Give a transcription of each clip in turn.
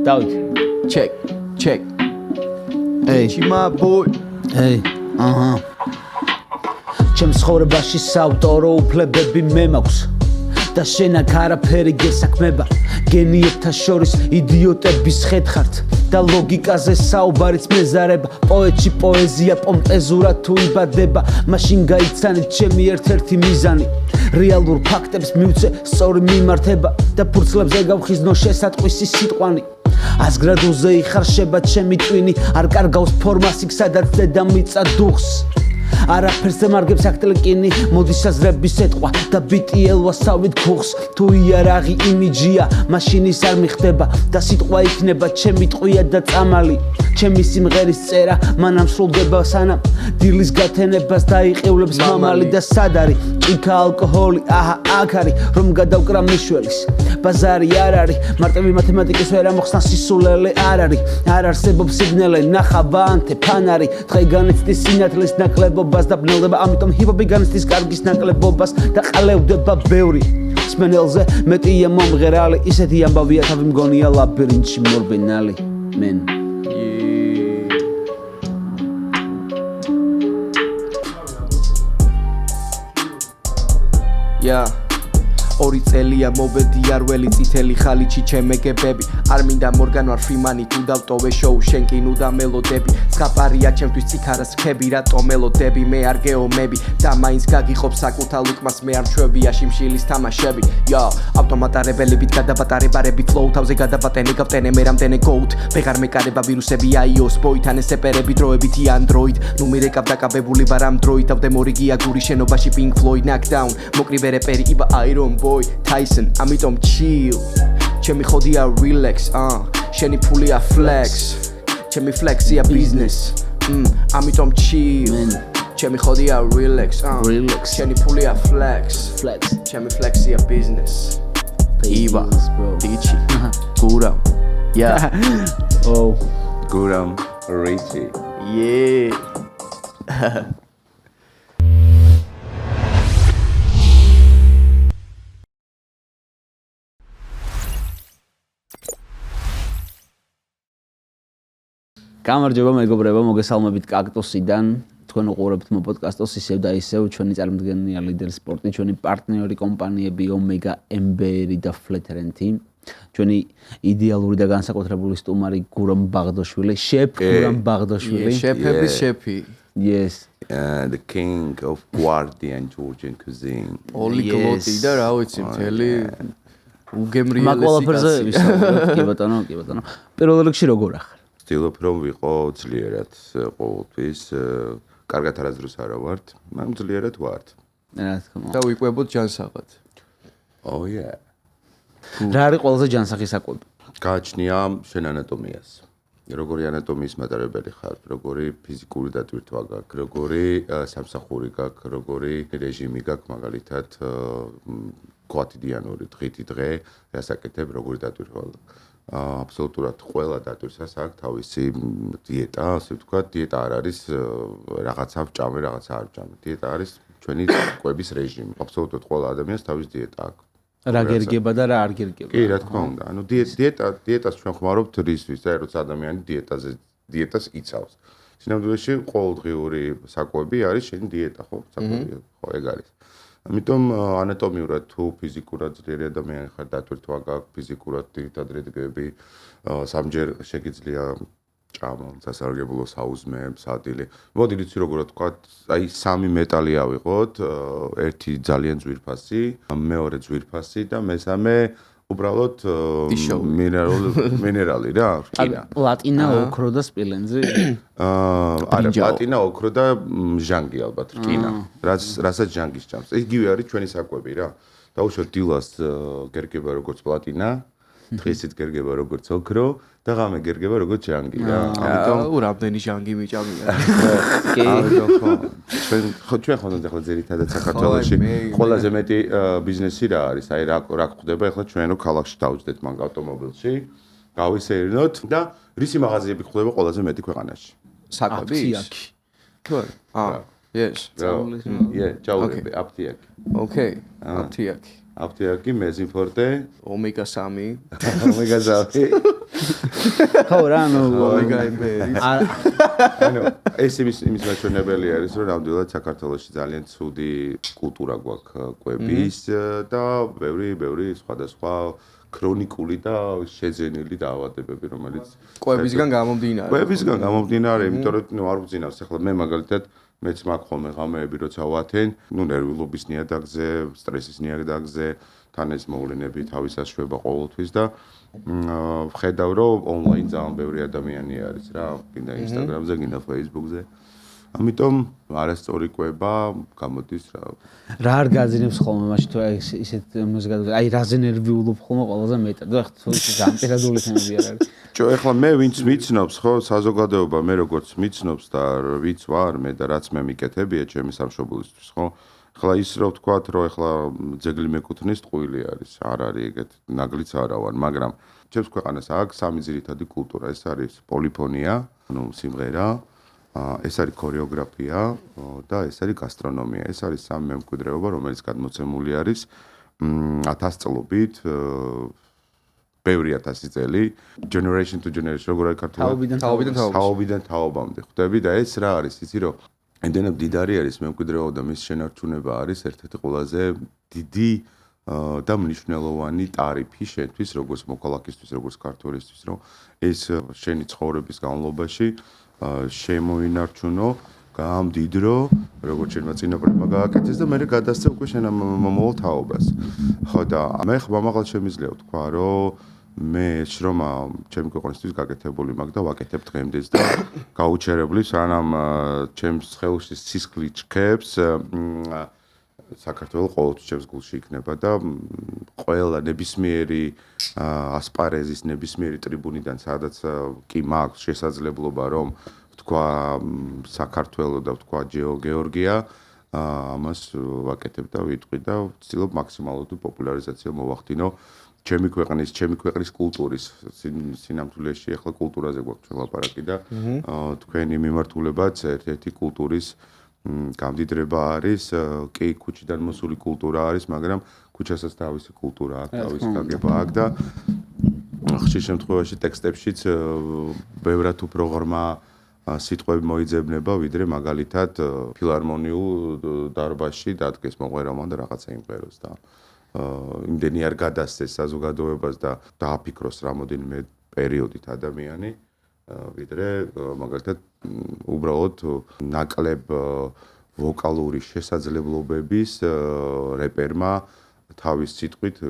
დავით. check. Hey, my boy. Hey, ჩემს ცხოვრებაში საავტორო უფლებები მე მაქვს და შენ აქ არაფერი გესაქმება გენიებთა შორის იდიოტების ხეთხართ და ლოგიკაზე საუბარიც მეზარება პოეტში პოეზია პომპეზურად თუ იბადება მაშინ გაიცანეთ ჩემი ერთ-ერთი მიზანი რეალურ ფაქტებს მივცე სწორი მიმართება და ფურცლებზე გავხიზნო შესატყვისი სიტყვანი აზგრადულზე იხარშება ჩემი ტვინი არ კარგავს ფორმას იქ სადაც დედამიწა დუხს არაფერს ემარგებს აქტლიკინი მოდის საზრების ეთყვა და ბიტი ელვასავით ქუხს თუ იარაღი იმიჯია მაშინ ის არ მიხდება და სიტყვა იქნება ჩემი ტყვია და წამალი ჩემი სიმღერის წერა მანამ სრულდება სანამ დილის გათენებას დაიყივლებს მამალი და სად არის ჭიქა ალკოჰოლი აჰა აქ არის რომ გადავკრა მიშველის ბაზარი არ არის მარტივი მათემატიკის ვერ ამოხსნა სისულელე არ არის არ არსებობს სიგნალე ნახა ვანთე ფანარი დღე განიცდის სინათლის ნაკლებობას და ბნელდება ამიტომ ჰიპ-ჰოპი განიცდის კარგის ნაკლებობას და ყალევდება ბევრი სმენელზე მეტია მომღერალი ისეთი ამბავია თავი მგონია ლაბირინთში მორბენალი მენ Yeah. ორი წელია მოვედი არ ველი წითელი ხალიჩი ჩემეგებები არ მინდა მორგან ვარ ფრიმანი თუ დავტოვე შოუ შენ კი ნუ და მელოდები ზღაპარია ჩემთვის ციქარას რქები რატო მელოდები მე არ გეომები და მაინც გაგიხობს საკუთარ ლუკმას მე არ მშვებია შიმშილის თამაშები yo ავტომატარებელებით გადაბატარებარები ფლოუ თავზე გადაბატენე გავტენე მე რამდენი გოუთ ვეღარ მეკარება ვირუსები iOS ბოითან ესეპერები დროებითი android ნუ მირეკავ დაკაბებული ვარ ამ დროით ავდე მორიგია გური შენობაში pink floyd knockdown მოკრივე რეპერი იბა iron boy Tyson ამიტომ chill ჩემი ხოდია relax შენი ფულია flex ჩემი flexია business ამიტომ chill ჩემი ხოდია relax შენი ფულია flex ჩემი flexია business იბა დიჩი გურამ yeah oh გურამ Richie yeah გამარჯობა მეგობრებო, მოგესალმებით კაქტუსიდან. თქვენ უყურებთ მო პოდკასტს ისევ და ისევ ჩვენი წარმომადგენელი ლიდერ სპორტი, ჩვენი პარტნიორი კომპანიები ომეგა, ემბერი და ფლეთრენტი. ჩვენი იდეალური და განსაკუთრებული სტუმარი გურამ ბაღდოშვილი, შეფ გურამ ბაღდოშვილი. შეფების შეფი. Yes. The king of Guardian Georgian cuisine. Polyglot-ი და რა ვიცი მთელი უგემრიელესი მაკვალაფერზე ვისაუბრებთ, კი ბატონო, კი ბატონო. პირველ რიგში როგორ ახარ? ვცდილობ რომ ვიყო ძლიერად ყოველთვის, კარგად არასდროს არა ვართ, მაგრამ ძლიერად ვართ. რა თქმა უნდა. და ვიყვებოდ ჯანსაღად. Oh yeah. რა არის ყველაზე ჯანსაღი საკვები? გააჩნია შენ ანატომიას. როგორი ანატომიის მატარებელი ხარ, როგორი ფიზიკური დატვირთვა გაქვს, როგორი სამსახური გაქვს, როგორი რეჟიმი გაქვს, მაგალითად კვოტიდიანური დღითი დღე, რასაკეთებ, როგორი დატვირთვა გაქვს. აბსოლუტურად ყველა დატვირთვას აქვს თავისი დიეტა, ასე ვთქვათ, დიეტა არ არის რაღაცა ვჭამე, რაღაცა არ ვჭამე. დიეტა არის ჩვენი კვების რეჟიმი. აბსოლუტურად ყველა ადამიანს თავისი დიეტა აქვს. რა გერგება და რა არ გერგება. კი, რა თქმა უნდა. ანუ დიეტას ჩვენ ხმარობთ რისთვის, და როცა ადამიანი დიეტას იცავს. სინამდვილეში ყოველდღიური საკვები არის შენი დიეტა, ხო? საკვები, ხო, ეგ არის. ამიტომ ანატომიურად თუ ფიზიკურად ძლიერი ადამიანი ხარ, დატვირთვა გაქვს, ფიზიკურად ძირითად რედგები, სამჯერ შეგიძლია ჭამა, სასარგებლო საუზმეებს, ადილე. მოდი ვიცი როგორ ვთქვათ, აი სამი მეტალი ავიღოთ, ერთი ძალიან ძვირფასი, მეორე ძვირფასი და მესამე უბრალოდ მინერალი რა, რკინა. პლატინა, ოქრო და სპილენძი. არა, პლატინა, ოქრო და ჟანგი ალბათ, რკინა. რასაც ჟანგის ჭამს. იგივე არის ჩვენი საკვები რა. დაუშვათ დილას გერგება როგორც პლატინა, დღისით გერგება როგორც ოქრო და ღამე გერგება როგორც ჟანგი რა. ამიტომ რამდენი ჟანგი მიჭამია. კი. ჩვენ ხონდ ახლა ძირითადად საქართველოში ყველაზე მეტი ბიზნესი რა არის? აი რა გვხდება ახლა ჩვენო ქალაქში დავუძდეთ მაგ ავტომობილში, გავისეირნოთ და რისი მაღაზიები გვხდება ყველაზე მეტი ქვეყანაში? საკვების. თუ არა? yes. ჯაურები, აფთიაკი. Okay, აფთიაკი. აფთიაკი, მეზინფორტე, ომეგა 3. ომეგა 3. ხო რა ნუ ანუ ეს იმის მაჩვენებელი არის რომ ნამდვილად საქართველოში ძალიან ცუდი კულტურა გვაქვს კვების და ბევრი სხვადასხვა ქრონიკული და შეძენილი დაავადებები რომელიც კვებისგან გამომდინარე იმიტომ რომ არ ვძინავს ახლა მე მაგალითად მეც მაქვს ხოლმე ღამეები როცა ვათენ ნერვულობის ნიადაგზე სტრესის ნიადაგზე თან ეს მოვლენები თავისას შვება ყოველთვის და ვხედავ რომ ონლაინ ძალიან ბევრი ადამიანი არის რა გინდა ინსტაგრამზე გინდა ფეისბუქზე ამიტომ არასწორი კვება გამოდის რა არ გაძინებს ხოლმე მაშინ თუ ისეთ მუსიკას აი რაზე ნერვიულობ ხოლმე ყველაზე მეტად და ხო ისე გამპირადული თემები არ არის ჯო ეხლა მე ვინც მიცნობს ხო საზოგადოება მე როგორც მიცნობს და ვიც ვარ მე და რაც მე მიკეთებია ჩემი სამშობლოსთვის ხო ხლა ის რო ვთქვათ რომ ეხლა ძეგლი მეკუთვნის ტყუილი არის არ არის ეგეთ ნაგლიც არა ვარ მაგრამ ჩემს ქვეყანას აქვს სამი ძირითადი კულტურა ეს არის პოლიფონია ანუ სიმღერა ეს არის ქორეოგრაფია და ეს არის გასტრონომია ეს არის სამი მემკვიდრეობა რომელიც გადმოცემული არის 1000 წლობით ბევრი 1000 წელი generation to generation როგორ არის ქართულად თაობიდან თაობამდე ხვდები და ეს რა არის იცი რომ ამდენად დიდარი არის მემკვიდრეობა და მის შენარჩუნება არის ერთ-ერთი ყველაზე დიდი და მნიშვნელოვანი ტარიფი შენთვის როგორც მოქალაქისთვის როგორც ქართველისთვის რომ ეს შენი ცხოვრების განმავლობაში შემოინარჩუნო გამდიდრო როგორც შენმა წინაპრებმა გააკეთეს და მე გადასცე უკვე შენ მომავალ თაობას ხო და მე ხმამაღალ შემიძლია ვთქვა რომ მე შრომა ჩემი ქვეყნისთვის გაკეთებული მაქვს და ვაკეთებ დღემდეც და გაუჩერებლი სანამ ჩემს ხელში სისხლი ჩქებს საქართველოს ყოველთვის ჩემს გულში იქნება და ყველა ნებისმიერი ასპარეზის ნებისმიერი ტრიბუნიდან სადაც კი მაქვს შესაძლებლობა რომ ვთქვა საქართველოს და ვთქვა გეორგია ამას ვაკეთებ და ვიტყვი და ვცდილობ მაქსიმალურად პოპულარიზაცია მოვახდინო ჩემი ქვეყნის კულტურის სინამდვილეში ახლა კულტურაზე გვაქვს ლაპარაკი და თქვენი მიმართულებაც ერთ-ერთი კულტურის გამდიდრება არის კი ქუჩიდან მოსული კულტურა არის მაგრამ ქუჩასაც თავისი კულტურა აქვს თავისი გაგება აქვს და ხშირ შემთხვევაში ტექსტებშიც ბევრად უფრო ღრმა სიტყვები მოიძებნება ვიდრე მაგალითად ფილარმონიულ დარბაზში დადგეს მოღვერამა და რაღაცა იმღეროს და იმდენი არ გადასცეს საზოგადოებას და დააფიქროს რამოდენიმე პერიოდით ადამიანი ვიდრე მაგალითად უბრალოდ ნაკლებ ვოკალური შესაძლებლობების რეპერმა თავის სიტყვით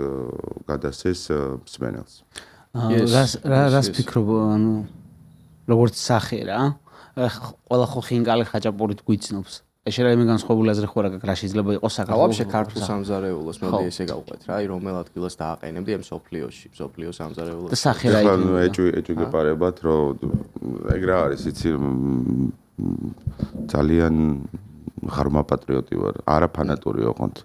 გადასცეს მსმენელს. რას ფიქრობ ანუ როგორც სახე რა ყველა ხო ხინკალი ხაჭაპურით გვიცნობს ეს შეიძლება განსხვავებული აზრი ხო რა გაქვს რა შეიძლება იყოს საქართველოს ვაფშე ქართულ სამზარეულოს მე ესე გავყვეთ რა რომელ ადგილას დააყენებდი ამ სოფლიო სამზარეულოს და სახე რა ეჭვი გეპარებათ რომ ეგ რა არის იცი ძალიან ღრმა პატრიოტი ვარ არა ფანატური ოღონდ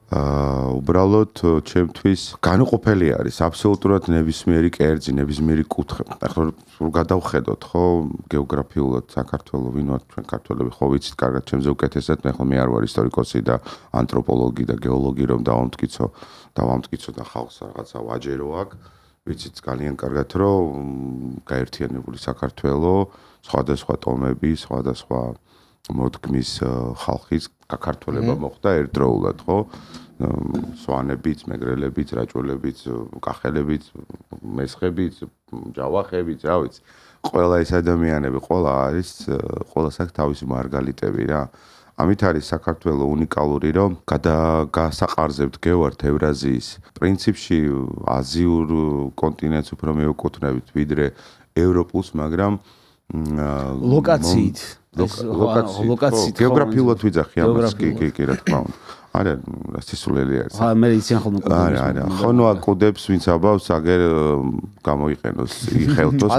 უბრალოდ ჩემთვის განუყოფელი არის აბსოლუტურად ნებისმიერი კერძი, ნებისმიერი კუთხე. ახლა გადავხედოთ ხო გეოგრაფიულად საქართველოს ვინ ვართ ჩვენ ქართველები ხო ვიცით კარგად ჩემზე უკეთესად მე ხო მე არ ვარ ისტორიკოსი და ანთროპოლოგი და გეოლოგი რომ დავამტკიცო და ხალხს რაღაცა ვაჯერო აქვს ვიცით ძალიან კარგად რომ გაერთიანებული საქართველოს სხვადასხვა ტომები სხვადასხვა მოდგმის ხალხის გაქართველება მოხდა ერთდროულად, ხო? სვანებიც, მეგრელებიც, რაჭველებიც, კახელებიც, მესხებიც, ჯავახებიც, რა ვიცი. ყველა ეს ადამიანები, ყველას აქვს თავისი მარგალიტები რა. ამით არის საქართველოს უნიკალური, რომ გასაყარზებთ გევართ ევრაზიის. პრინციპში აზიურ კონტინენტს უფრო მეუკუთვნებით ვიდრე ევროპულს, მაგრამ ლოკაციით გეოგრაფიულად ვიძახი ამას კი რა თქმა უნდა არა სისულელი არის მე იციან ხოლმე არა ხონო აკუდებს ვინც აბავს აგერ გამოიყენოს იხელთოს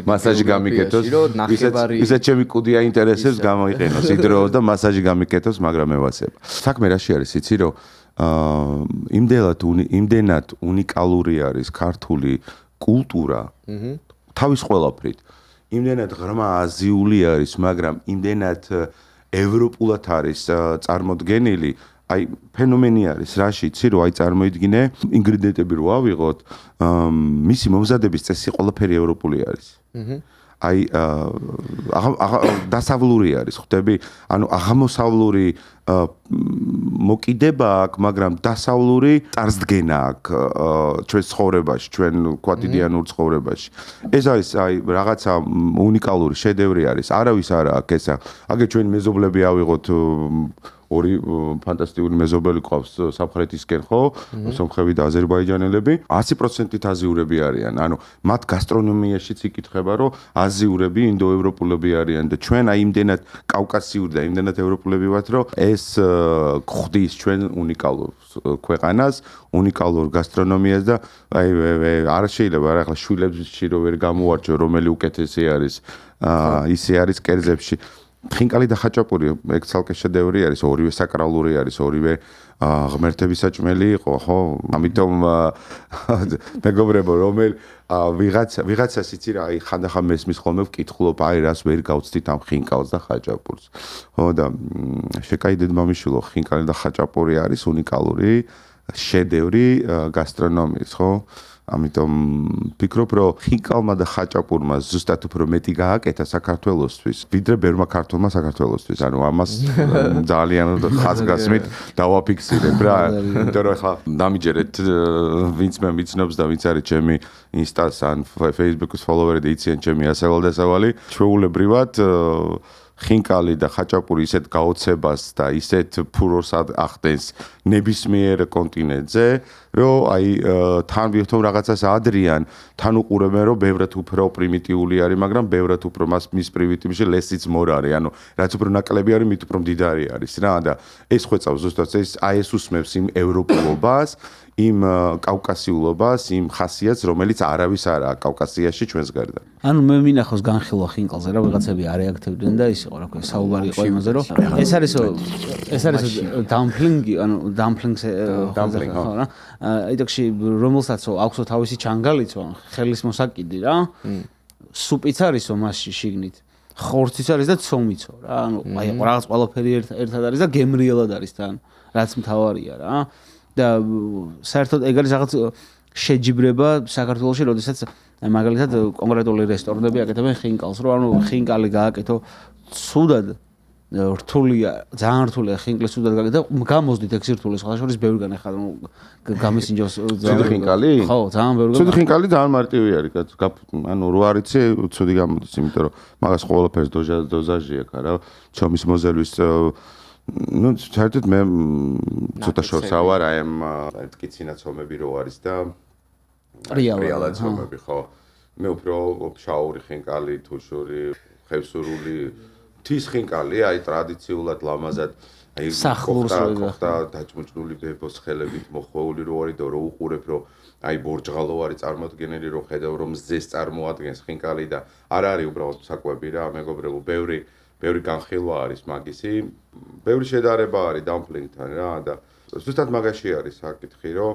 მასაჟი გამიკეთოს ისე ჩემი კუდი აინტერესებს გამოიყენოს იდროოს და მასაჟი გამიკეთოს მაგრამ მე ვასება საქმე რაში არის იცი რომ იმდენად უნიკალური არის ქართული კულტურა თავის ყველაფრით იმდენად ღრმა აზიული არის, მაგრამ იმდენად ევროპულად არის წარმოდგენილი, აი ფენომენი არის რაში იცი რომ აი წარმოიდგინე ინგრედიენტები რო ავიღოთ მისი მომზადების წესი ყველაფერი ევროპული არის აი დასავლური არის ხვდები ანუ აღმოსავლური მოკიდება აქვს მაგრამ დასავლური წარსდგენა აქვს ჩვენ ცხოვრებაში ჩვენ კვოტიდიანურ ცხოვრებაში ეს არის აი რაღაცა უნიკალური შედევრი არის არავის არ აქვს ესა აგერ ჩვენ მეზობლები ავიღოთ ორი ფანტასტიკური მეზობელი ყავს სამხრეთისკენ ხო სომხები და აზერბაიჯანელები 100%-ით აზიურები არიან ანუ მათ გასტრონომიაშიც იკითხება რომ აზიურები ინდოევროპულები არიან და ჩვენ აი იმდენად კავკასიური და იმდენად ევროპულები ვართ რომ ეს გვხდის ჩვენ უნიკალურ ქვეყანას უნიკალურ გასტრონომიას და აი არ შეიძლება რა ახლა შვილებში რო ვერ გამოვარჩო რომელი უკეთესი არის ისე არის კერძებში ხინკალი და ხაჭაპური ეგ ცალკე შედევრი არის ორივე საკრალური არის ორივე ღმერთების საჭმელი იყო ხო ამიტომ მეგობრებო რომელ ვიღაცას იცი რა აი ხანდახან მესმის ხოლმე ვკითხულობ აი რას ვერ გავცდით ამ ხინკალს და ხაჭაპურს ხო და შეკაიდეთ მამიშვილო ხინკალი და ხაჭაპური არის უნიკალური შედევრი გასტრონომიის ხო ამიტომ ფიქრობ რომ ხინკალმა და ხაჭაპურმა ზუსტად უფრო მეტი გააკეთა საქართველოსთვის ვიდრე ბევრმა ქართველმა საქართველოსთვის ანუ ამას ძალიან ხაზგასმით დავაფიქსირებ რა იმიტომ რომ ახლა დამიჯერეთ ვინც მე ვიცნობს და ვინც არის ჩემი ინსტას ან ფეისბუქის ფოლოვერი და იციან ჩემი ასევალ-დასავალი ჩვეულებრივად ხინკალი და ხაჭაპური ისეთ გაოცებას და ისეთ ფურორს ახდენს ნებისმიერ კონტინენტზე, რომ აი თან ვიხდომ რაღაცას ადრიან, თან უყურებენ რომ ბევრად უფრო პრიმიტიული არის, მაგრამ ბევრად უფრო მის პრიმიტივში less-იც more არის, ანუ რაც უფრო ნაკლები არის, მით უფრო მდიდარი არის რა და ეს ხვეწავს ზუსტად ეს უსმევს იმ ევროპულობას იმ კავკასიულობას, იმ ხასიათს, რომელიც არავის არაა კავკასიაში ჩვენს გარდა. ანუ მე მინახავს განხილვა ხინკალზე რა ვიღაცები არეაქტებდნენ და ის იყო რა ქვია საუბარი იყო იმაზე რომ ეს არის დამპლინგი ანუ დამპლინგს ხო რა აიტაკში რომელსაც აქვსო თავისი ჩანგალიცო ხელის მოსაკიდი რა სუპიც არისო მასში შიგნით ხორციც არის და ცომიცო რა ანუ აი რაღაც ყველაფერი ერთად არის და გემრიელად არის თან რაც მთავარია რა და საერთოდ ეგ არის რაღაც შეჯიბრება საქართველოში, როდესაც მაგალითად კონკრეტული რესტორნები აკეთებენ ხინკალს, რომ ანუ ხინკალი გააკეთო ცუდად რთულია, ძალიან რთულია ხინკლის ცუდად გააკეთო, გამოსდით ეგ სირთულე სხვა შორის ბევრგან ახლა გამისინჯავს ცუდი ხინკალი? ხო, ძალიან ბევრგან. ცუდი ხინკალი ძალიან მარტივი არის, ანუ რო არ იცი, ცუდი გამოდის, იმიტომ რომ მაგას ყველაფერს დოზაჟი აქვს რა, ჩომის მოზელვის ну, საერთოდ მე ცოტა შორს ავარ აი ამ ტკიცინაცომები რო არის და რეალად ცომები ხო მე უფრო შაური ხინკალი, თუშური, ხევსურული, თის ხინკალი, აი ტრადიციულად ლამაზად აი ხოხტა დაჭმუჭნული ბებოს ხელებით მოხვეული რო არის და რო უყურებ რომ აი ბორჯღალო არის წარმოადგენელი რო ხედავ რომ მზეს წარმოადგენს ხინკალი და არ არის უბრალოდ საკვები რა მეგობრებო ბევრი განხილვა არის მაგისი, ბევრი შედარება არის დამპლინგთან რა და ზუსტად მაგაში არის საკითხი, რომ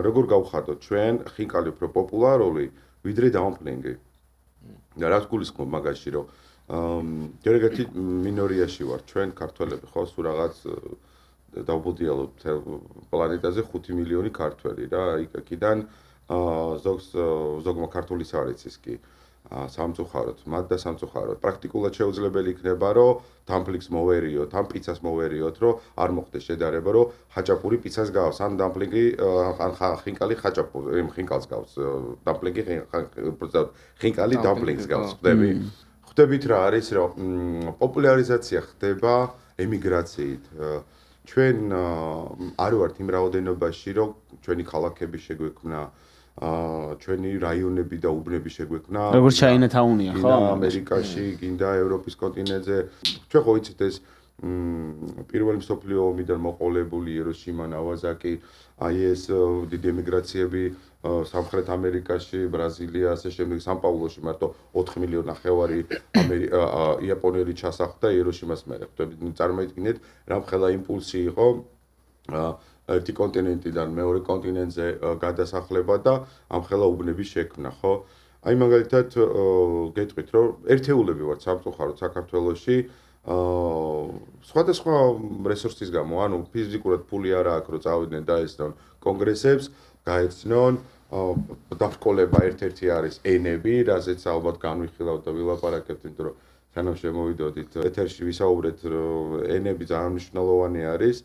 როგორ გავხადოთ ჩვენ ხინკალი უფრო პოპულარული, ვიდრე დამპლინგი. და რაც გულისხმობ მაგაში, რომ ჯერეგეთი მინორიაში ვარ ჩვენ ქართველები, ხო, სულ რაღაც დავბოდიალო პლანეტაზე 5 მილიონი ქართველი რა, იქიდან ზოგმა ქართულის არ იცის კი. სამწუხაროდ, მათ და სამწუხაროდ. პრაქტიკულად შეუძლებელი იქნება, რომ დამპლინგს მოვერიოთ, ამ პიცას მოვერიოთ, რომ არ მოხდეს შედარება, რომ ხაჭაპური პიცას გავს, ან დამპლინგი, ან ხინკალი ხაჭაპური, ხინკალს გავს, დამპლინგი ხინკალი დამპლინგს გავს, ხვდები? ხვდებით რა არის, რომ პოპულარიზაცია ხდება ემიგრაციით. ჩვენ არ ვართ იმ რაოდენობაში, რომ ჩვენი ქალაქები შეგვექმნა ჩვენი რაიონები და უბნები შეგვექმნა. როგორც ჩაინათაუნია, ხო? ამერიკაში, გინდა ევროპის კონტინენტზე. ჩვენ ხო იცით ეს პირველი მსოფლიო ომიდან მოყოლებული იროშიმა, ნავაზაკი, აი ეს დიდი ემიგრაციები სამხრეთ ამერიკაში, ბრაზილია, ასე შემდეგ, სან-პაულოში მარტო 4 მილიონი ნახევარი იაპონელი ჩასახლდა იროშიმას მერე. წარმოიდგინეთ, რამხელა იმპულსი იყო ერთი კონტინენტიდან მეორე კონტინენტზე გადასახლება და ამხელა უბნების შექმნა, ხო? აი მაგალითად გეტყვით, რომ ერთეულები ვართ სამწუხაროდ საქართველოში, სხვადასხვა რესურსის გამო, ანუ ფიზიკურად ფული არ აქვს, რომ წავიდნენ დაესწრონ კონგრესებს, გაეცნონ დაბრკოლება ერთ-ერთი არის ენები, რაზეც ალბათ განვიხილავთ და ვილაპარაკებთ, იმიტომ რომ სანამ შემოვიდოდით ეთერში ვისაუბრეთ, რომ ენები ძალიან მნიშვნელოვანი არის.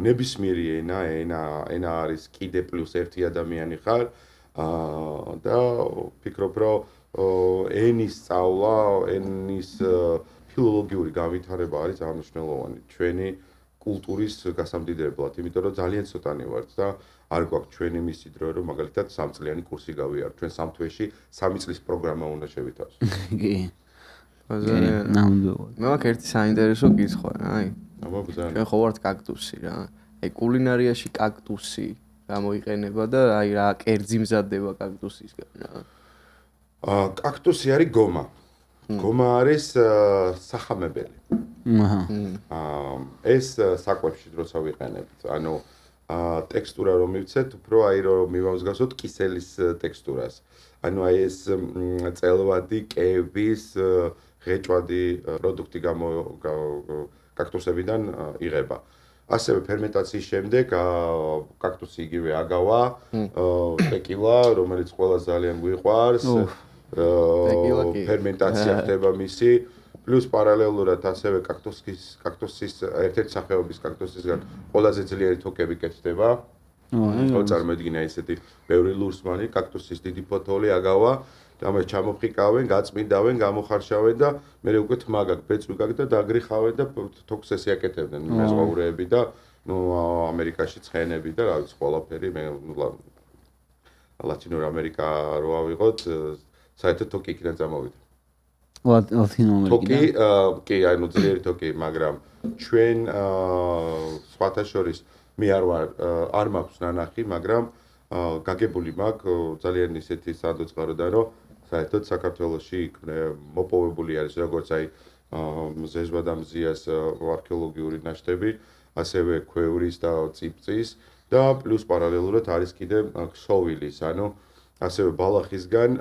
ნებისმიერი ენა არის კიდე პლუს ერთი ადამიანი ხარ და ფიქრობ, რომ ენის სწავლა, ენის ფილოლოგიური განვითარება არის ძალიან მნიშვნელოვანი ჩვენი კულტურის გასამდიდრებლად, იმიტომ რომ ძალიან ცოტანი ვართ და არ გვაქვს ჩვენი მისი დრო, რომ მაგალითად 3 წლიანი კურსი გავიაროთ. ჩვენ 3 თვეში 3 წლის პროგრამა უნდა შევითავსოთ. კი. ნამდვილად. მე მაქვს ერთი საინტერესო კითხვა, აი. ჩვენ ხო ვართ კაქტუსი რა. აი კულინარიაში კაქტუსი გამოიყენება და აი რა კერძი მზადდება კაქტუსისგან რა. კაქტუსი არის გომა. გომა არის სახამებელი. ეს საკვებში როცა ვიყენებთ, ანუ ტექსტურა რომ მივცეთ, უფრო აი რომ მივამსგავსოთ კისელის ტექსტურას. ანუ აი ეს წელვადი, კევის, ღეჭვადი პროდუქტი კაქტუსებიდან იღება. ასევე ფერმენტაციის შემდეგ კაქტუსი იგივე აგავა, ტეკილა, რომელიც ყველას ძალიან გვიყვარს. ფერმენტაცია ხდება მისი, პლუს პარალელურად ასევე კაქტუსის ერთ-ერთი სახეობის კაქტუსისგან ყველაზე ძლიერი თოკები კეთდება. წარმოიდგინე ესეთი ბევრი ლურსმანი, კაქტუსის დიდი ფოთოლი აგავა, ამას ჩამოფხიკავენ, გაწმინდავენ, გამოხარშავენ და მერე უკვე თმა გაქვს, ბეწვი გაქვს და დაგრიხავენ და თოქს ესე აკეთებდნენ მეზღვაურეები და ამერიკაში ცხენები და რა ვიცი ყველაფერი მე ლათინურ ამერიკა რო ავიღოთ საერთოდ თოკი იქიდან წამოვიდა. ლათინურ ამერიკიდან. თოკი, კი, ანუ ძლიერი თოკი, მაგრამ ჩვენ სხვათა შორის მე არ მაქვს ნანახი, მაგრამ გაგებული მაქვს ძალიან ისეთი სადოწყაროდან, რომ საერთოდ საქართველოში მოპოვებული არის როგორც აი ზეჟვა და მზიას არქეოლოგიური ნაშთები, ასევე ქვევრის და წიფწის და პლუს პარალელურად არის კიდე ქსოვილის, ანუ ასევე ბალახისგან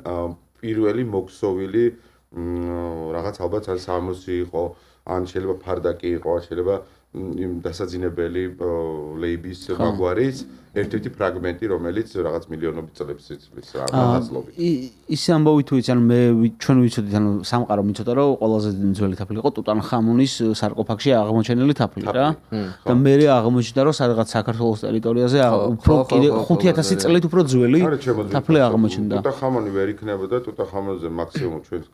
პირველი მოქსოვილი რაღაც ალბათ ან სამოსი იყო, ან შეიძლება ფარდაკი იყო, შეიძლება დასაძინებელი ლეიბის მაგვარის ერთ-ერთი ფრაგმენტი, რომელიც რაღაც მილიონობით წლების იცვლის ამასლობით. ის ამბავი თუ იცი, ანუ ჩვენ ვიცოდით, ანუ სამყარო მიცოდა, რომ ყველაზე ძველი თაფლი იყო ტუტანხამონის სარკოფაგში აღმოჩენილი თაფლი რა. და მე აღმოჩნდა, რომ სადღაც საქართველოს ტერიტორიაზე უფრო კიდე 5000 წლით უფრო ძველი თაფლი აღმოჩნდა. ტუტანხამონი ვერ იქნებოდა, ტუტანხამონზე მაქსიმუმ ჩვენს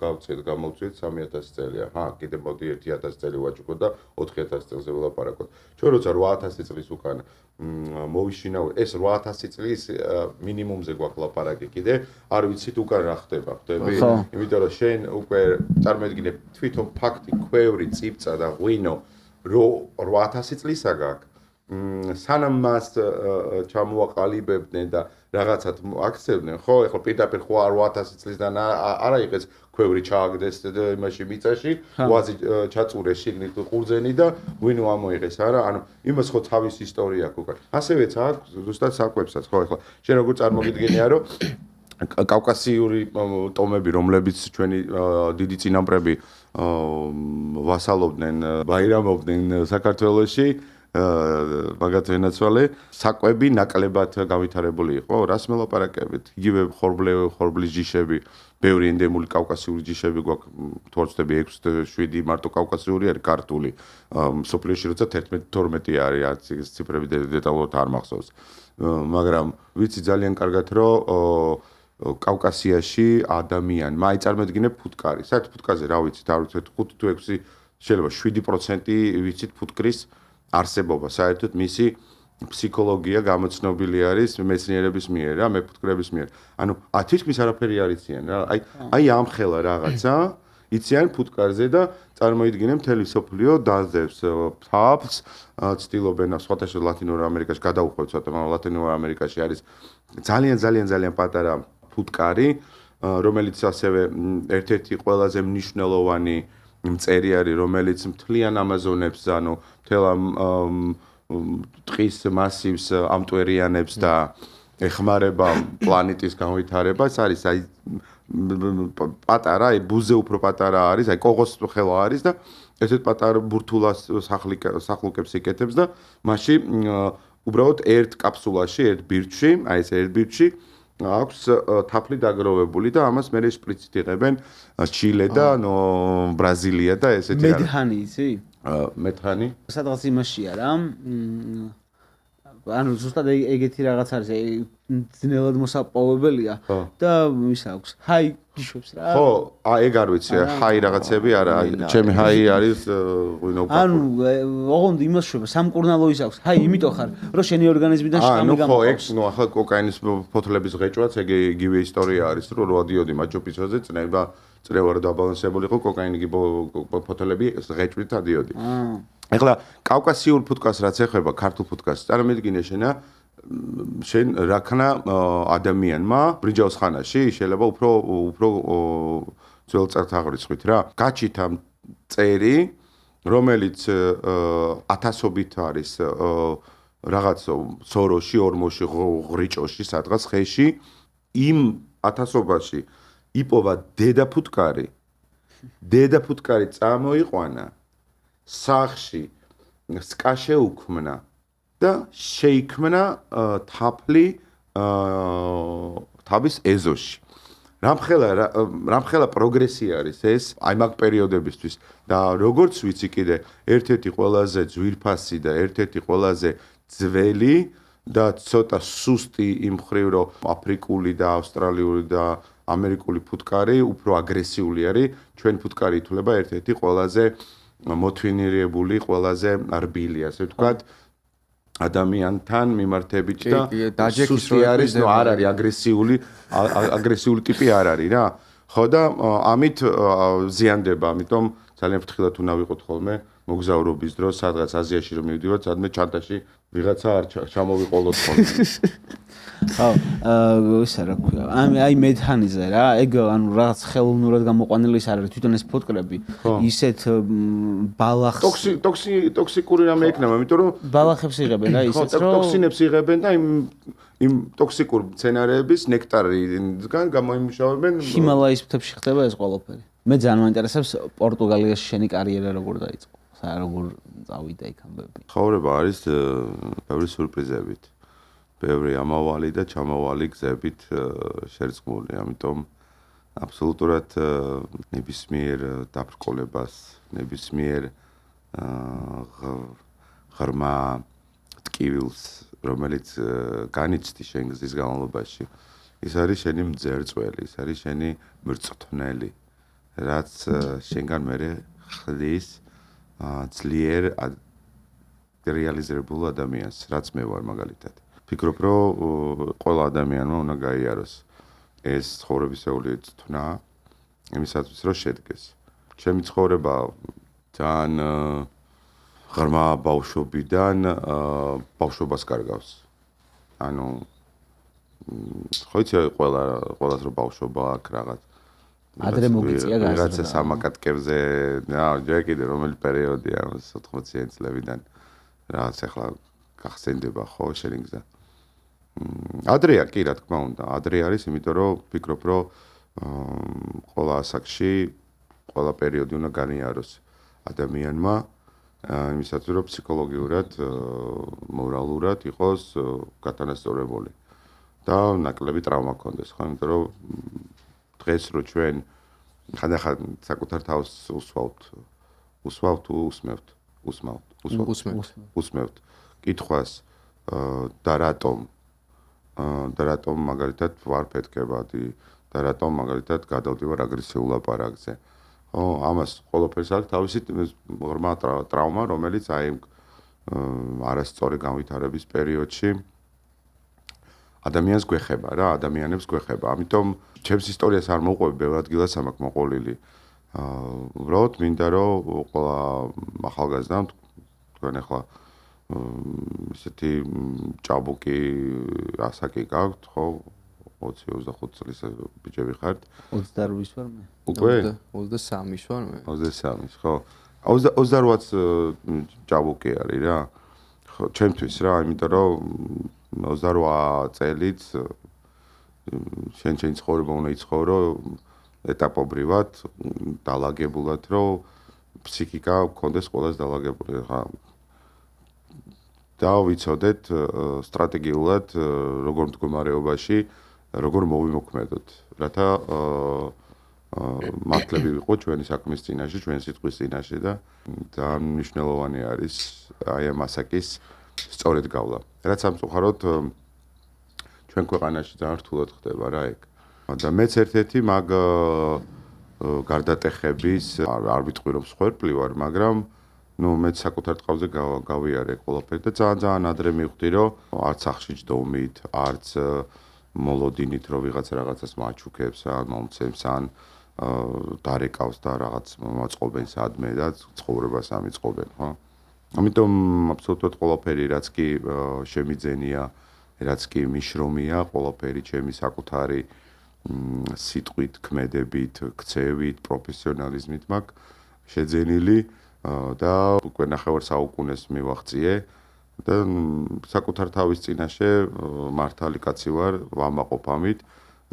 გამოვწვით 3000 წელია. კიდე მოდი 1000 წელი ვაჭროთ და 4000 წელზე ვილაპარაკოთ. ჩვენ როცა 8000 წლის უკან მოვიშინავ ეს 8000 წლის მინიმუმზე გვაქვს ლაპარაკი კიდე არ ვიცით უკან რა ხდება ხდები იმიტომ რომ შენ უკვე წარმოიდგინე თვითონ ფაქტი ქვევრი წიფწა და ღვინო რო 8000 წლისა გაქვს სანამ მას ჩამოაყალიბებდნენ და რაღაცად აქცევდნენ ხო ეხლა პირდაპირ ხო 8000 წლისგან არა იყეს ქვევრი ჩააგდეს იმაში მიწაში ვაზი ჩაწურეს შიგნით ყურძენი და ღვინო ამოიღეს არა ანუ იმას ხო თავის ისტორია აქვს უკან ასევეც აქვს ზუსტად საკვებსაც ხო ეხლა შენ როგორ წარმოგიდგენია რომ კავკასიური ტომები რომლებიც ჩვენი დიდი წინამპრები ვასალობდნენ ბაირამობდნენ საქართველოში მაგათ ვენაცვალე საკვები ნაკლებად გავითარებული იყო რას მელაპარაკებით იგივე ხორბლის ჯიშები ბევრი ენდემული კავკასიური ჯიშები გვაქვს თორცდები 6-7 მარტო კავკასიური არის ქართული სოფლიოში როცა 11-12 არის ციფრები დეტალურად არ მახსოვს მაგრამ ვიცი ძალიან კარგად რომ კავკასიაში ადამიანი მაინც წარმოედგინე ფუტკარი საერთოდ ფუტკაზე რა ვიცით არ ვიცით 5 თუ 6 შეიძლება 7% ვიცით ფუტკრის არსებობა საერთოდ მისი ფსიქოლოგია გამოცნობილი არის მეცნიერების მიერ რა მეფუტკრების მიერ ანუ თითქმის არაფერი არ იციან რა აი ამხელა რაღაცა იციან ფუტკარზე და წარმოიდგინე მთელი სოფლიო დაძებს ფაფს ცდილობენ სხვადასხვა ლათინურ ამერიკაში გადაუხვევთ ცოტა მაგრამ ლათინურ ამერიკაში არის ძალიან პატარა ფუტკარი რომელიც ასევე ერთ-ერთი ყველაზე მნიშვნელოვანი მწერი არის რომელიც მთლიან ამაზონებს ანუ მთელ ტყის მასივს ამტვერიანებს და ეხმარება პლანეტის განვითარებას არის აი პატარა აი ბუზე უფრო პატარა არის აი კოღოს ხელა არის და ესეთ პატარა ბურთულას სახლუკებს იკეთებს და მასში უბრალოდ ერთ კაფსულაში, ერთ ბირჩში, აი ეს ერთ ბირჩში აქვს თაფლი დაგროვებული და ამას მე შპრიცით იღებენ ჩილე და ბრაზილია და ესეთი რა. მედჰანი იცი? მედჰანი? სადღაც იმაშია რა. ანუ ზუსტად ეგეთი რაღაც არის, ძნელად მოსაპოვებელია და ის აქვს. ჰაი გიშვებს რა. ხო, ეგ არ ვიცი, ჰაი რაღაცები არა, ჩემი ჰაი არის ღვინო. ანუ ოღონდ იმას შვება, სამკურნალო ის აქვს. ჰაი, იმიტომ ხარ, რომ შენი ორგანიზმიდან შხამი გამოყავს. ხო, ახლა კოკაინის ფოთლების ღეჭვაც ეგ იგივე ისტორია არის, რომ როდიოდი მაჯოპისოზე წნევა რა დაბალანსებული იყო, კოკაინი ფოთლები ღეჭვით ადიოდი. ეხლა კავკასიურ ფუტკას რაც ეხება ქართულ ფუტკას, წარმოიდგინე შენ რაქნა ადამიანმა ბრინჯაოს ხანაში შეიძლება უფრო ძველ წართაღრიცხვით რა. გაჩით ამ წერი, რომელიც ათასობით არის რაღაც სოროში, ორმოში, ღრიჭოში, სადღაც ხეში, იმ ათასობაში იპოვა დედაფუტკარი წამოიყვანა სახში სკაშე უქმნა და შეიქმნა თაფლი თავის ეზოში. რამხელა პროგრესი არის ეს აი მაგ პერიოდებისთვის და როგორც ვიცი კიდე ერთ-ერთი ყველაზე ძვირფასი და ერთ-ერთი ყველაზე ძველი და ცოტა სუსტი იმ მხრივ რომ აფრიკული და ავსტრალიური და ამერიკული ფუტკარი უფრო აგრესიული არის, ჩვენ ფუტკარი ითვლება ერთ-ერთი ყველაზე მოთვინირებული, ყველაზე რბილი, ასე ვთქვათ, ადამიანთან მიმართებით და სუსტი არის, არ არის აგრესიული ტიპი არ არის რა. ხო და ამით ზიანდება, ამიტომ ძალიან ფრთხილად უნდა ვიყოთ ხოლმე მოგზაურობის დროს, სადღაც აზიაში რომ მივდივართ, სადმე ჩანტაში ვიღაცა არ ჩამოვიყოლოთ ხოლმე. ხო, ისა რა ქვია. აი მედჰანიზე რა, ეგ ანუ რაღაც ხელოვნურად გამოყვანილი ის არის, თვითონ ეს ფუტკრები ისეთ ბალახს ტოქსიკური რამე ექნება, იმიტომ რომ ბალახებს იღებენ რა ისეც რომ ტოქსინებს იღებენ და იმ ტოქსიკურ მცენარეების ნექტარიდან გამოიმუშავებენ. ჰიმალაის მთებში ხდება ეს ყველაფერი. მე ძალიან მაინტერესებს პორტუგალიაში შენი კარიერა როგორ დაიწყო? როგორ წავიდა იქ ამბები? ცხოვრება არის ბევრი სურპრიზებით. ბევრი ამავალი და ჩამავალი გზებით შერწყმული, ამიტომ აბსოლუტურად ნებისმიერ დაბრკოლებას, ნებისმიერ ღრმა ტკივილს, რომელიც განიცდი შენ გზის განმავლობაში, ის არის შენი მძერწველი, ის არის შენი მრწთნელი, რაც შენგან მერე ხდის ძლიერ რეალიზებულ ადამიანს, რაც მე ვარ მაგალითად. ფიქრობ, რომ ყველა ადამიანმა უნდა გაიაროს ეს ცხოვრებისეული წვნა, იმისათვის რომ შედგეს. ჩემი ცხოვრება ძალიან ღრმა ბავშვობიდან ბავშვობას კარგავს. ანუ ხო იცი ყველას რომ ბავშვობა აქვს რაღაც. ადრე მოგიწია გაზრდა. რაღაცა სამაკატკებზე, ჯერ კიდე რომელი პერიოდია 80-იან წლებიდან რაღაც ახლა გახსენდება ხო შენი გზა. ადრეა კი რა თქმა უნდა, ადრე არის, იმიტომ რომ ვფიქრობ, რომ ყველა ასაკში, ყველა პერიოდი უნდა განიაროს ადამიანმა, იმისათვის რომ ფსიქოლოგიურად, მორალურად იყოს გათანასწორებული და ნაკლები ტრავმა ქონდეს, ხო, იმიტომ რომ დღეს რო ჩვენ ხანდახან საკუთარ თავს უსმევთ კითხვას და რატომ მაგალითად ვარ ფეთქებადი და რატომ მაგალითად გადავდივარ აგრესიულ ლაპარაკზე. ხო, ამას ყველაფერს აქვს თავისი ღრმა ტრავმა, რომელიც აი არასწორი განვითარების პერიოდში ადამიანს გვეხება რა, ადამიანებს გვეხება. ამიტომ ჩემს ისტორიას არ მოყვები, ბევრ ადგილას ამ აქვს მოყოლილი. უბრალოდ მინდა რომ ყველა ახალგაზრდამ თქვენ ახლა ისეთი ჭაბუკი ასაკი გაქვთ, ხო? 20-25 წლის ბიჭები ხართ. 28-ის ვარ მე. უკვე 23-ის ვარ მე. 23-ის, ხო. 28-ს ჭაბუკი არის რა. ხო, ჩემთვის რა, იმიტომ რომ 28 წელიც შენ ცხოვრება უნდა იცხოვრო ეტაპობრივად, დალაგებულად, რომ ფსიქიკა გქონდეს ყველას დაალაგებული. ხა და ვიცოდეთ სტრატეგიულად როგორ მდგომარეობაში როგორ მოვიმოქმედოთ, რათა მართლები ვიყო ჩვენი საქმის წინაშე, ჩვენი სიტყვის წინაშე და ძალიან მნიშვნელოვანი არის აი ამ ასაკის სწორედ გავლა. რაც სამწუხაროდ ჩვენ ქვეყანაში ძალიან რთულად ხდება რა ეგ. და მეც ერთ-ერთი მაგ გარდატეხების არ ვიტყვი რომ სხვერპლი ვარ, მაგრამ მეც საკუთარ ტყავზე გავიარე ყველაფერი და ძალიან ადრე მივხვდი რომ არც სახში ჯდომით, არც მოლოდინით რომ ვიღაცა რაღაცას მაჩუქებს, ან მომცემს, ან დარეკავს და რაღაც მოწყობენ სადმე და ცხოვრებას ამიწყობენ, ხო? ამიტომ აბსოლუტურად ყველაფერი რაც კი შემიძენია, რაც კი მიშრომია, ყველაფერი ჩემი საკუთარი სიტყვით, ქმედებით, ქცევით, პროფესიონალიზმით მაქვს შეძენილი და უკვე 9 საუკუნეს მივაღწიე და საკუთარ თავის წინაშე მართალი კაცი ვარ, ვამაყობ ამით,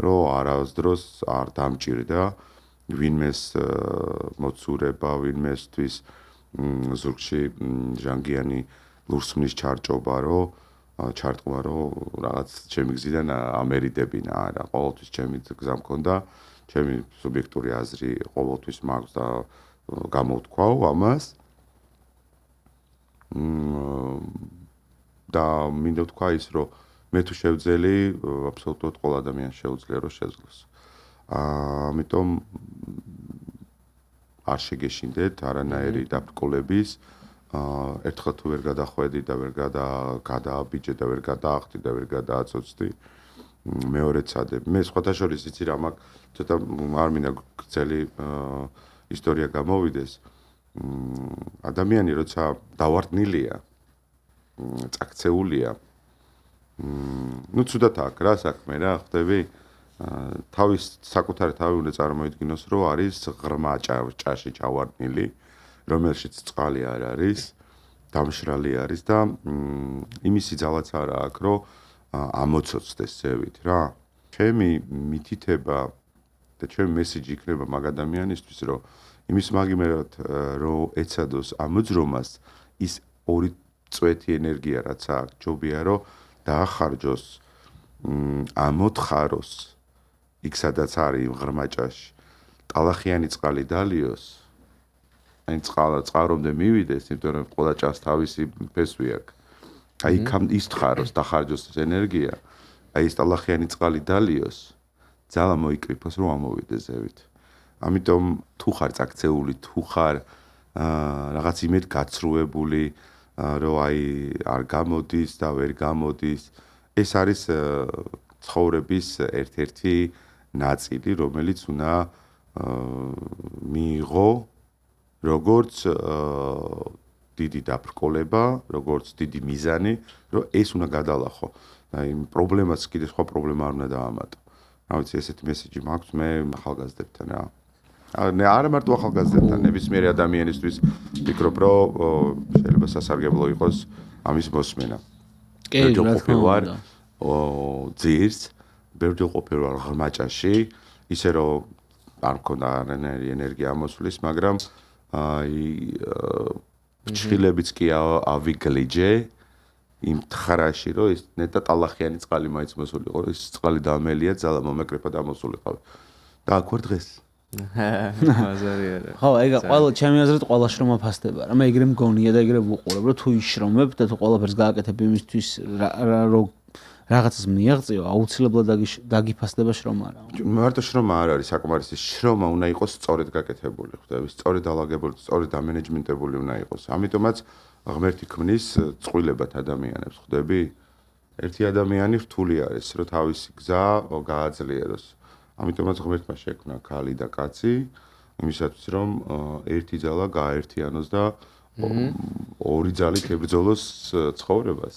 რომ არასდროს არ დამჭირდა ვინმეს მოცურება, ვინმესთვის ზურგში ჟანგიანი ლურსმნის ჩარჭობა, რომ ჩარტყმა, რომ რაღაც ჩემი გზიდან ამერიდებინა, არა, ყოველთვის ჩემი გზა მქონდა, ჩემი სუბიექტური აზრი ყოველთვის მაქვს და გამოვთქვაო ამას. და მინდა ვთქვა ის, რომ მე თუ შევძელი, აბსოლუტურად ყველა ადამიანს შეუძლია რომ შეძლოს. ამიტომ არ შეგეშინდეთ არანაირი დაბრკოლების, ერთხელ თუ ვერ გადახვედი და ვერ გადააბიჯე და ვერ გადაახდი და ვერ გადააცოცხდი, მეორეც ადებ. მე სხვათა შორის იცი რა მაქვს, ცოტა არ მინდა გრძელი ისტორია გამოვიდეს. ადამიანი როცა დავარდნილია, წაქცეულია. ცუდად აქვს რა საქმე რა, ხვდები? თავის საკუთარი თავი უნდა წარმოიდგინოს, რომ არის ღრმა ჭაში ჩავარდნილი, რომელშიც წყალი არ არის, დამშრალი არის და იმისი ძალაც არ აქვს, რომ ამოცოცდეს ზევით რა. ჩემი მითითება და ჩემი მესიჯი იქნება მაგ ადამიანისთვის, რომ იმის მაგიმერად რომ ეცადოს ამოძრომას ის ორი წვეთი ენერგია რაც აქვს, ჯობია რომ დაახარჯოს, ამოთხაროს იქ სადაც არის ღრმა ჭაში, ტალახიანი წყალი დალიოს, აი წყარომდე მივიდეს, იმიტომ რომ ყველა ჭას თავისი ფესვი აქვს. აი იქამ ისთხაროს, დახარჯოს ეს ენერგია, აი ეს ტალახიანი წყალი დალიოს, ძალა მოიკრიფოს რომ ამოვიდეს ზევით. ამიტომ თუ ხარ წაქცეული, თუ ხარ რაღაც იმედ გაცრუებული, რომ აი არ გამოდის და ვერ გამოდის, ეს არის ცხოვრების ერთ-ერთი ნაწილი, რომელიც უნდა მიიღო როგორც დიდი დაბრკოლება, როგორც დიდი მიზანი, რომ ეს უნდა გადალახო. აი პრობლემას კიდე სხვა პრობლემა არ უნდა დაამატო. რა ვიცი, ესეთი მესიჯი მაქვს მე ახალგაზრდებთან რა. არა მარტო ახალგაზრდებთან, ნებისმიერი ადამიანისთვის ვფიქრობ, რომ შეიძლება სასარგებლო იყოს ამის მოსმენა. კი, რა თქმა უნდა. ძირს, ბევრჯერ ყოფილი ვარ ღრმა ჭაში, ისე რომ არ მქონდა არანაირი ენერგია ამოსვლის, მაგრამ აი ფრჩხილებიც კი ავიგლიჯე იმ თხრაში, რომ ეს ნეტა ტალახიანი წყალი მაინც მოსულიყო, ეს წყალი დამელია, ძალა მომეკრეფა და მოსულიყავ. და აქ ვარ დღეს. მაზარი არა. ხო, ეგა ყველა ჩემი აზრით ყველა შრომა ფასდება რა. მე ეგრე მგონია და ეგრე ვუყურებ, რომ თუ იშრომებ და თუ ყველაფერს გააკეთებ იმისთვის რომ რაღაცას მიაღწიო, აუცილებლად დაგიფასდება შრომა რა. მარტო შრომა არ არის საკმარისი, შრომა უნდა იყოს სწორედ გაკეთებული, ხვდები, სწორედ დალაგებული, სწორედ დამენეჯმენტებული უნდა იყოს. ამიტომაც ღმერთი ქმნის წყვილებად ადამიანებს, ხვდები? ერთი ადამიანი რთული არის, რომ თავისი გზა გააძლიეროს. ამიტომაც ღმერთმა შექმნა ქალი და კაცი, იმისათვის რომ ერთი ძალა გააერთიანოს და ორი ძალით ებრძოლოს ცხოვრებას.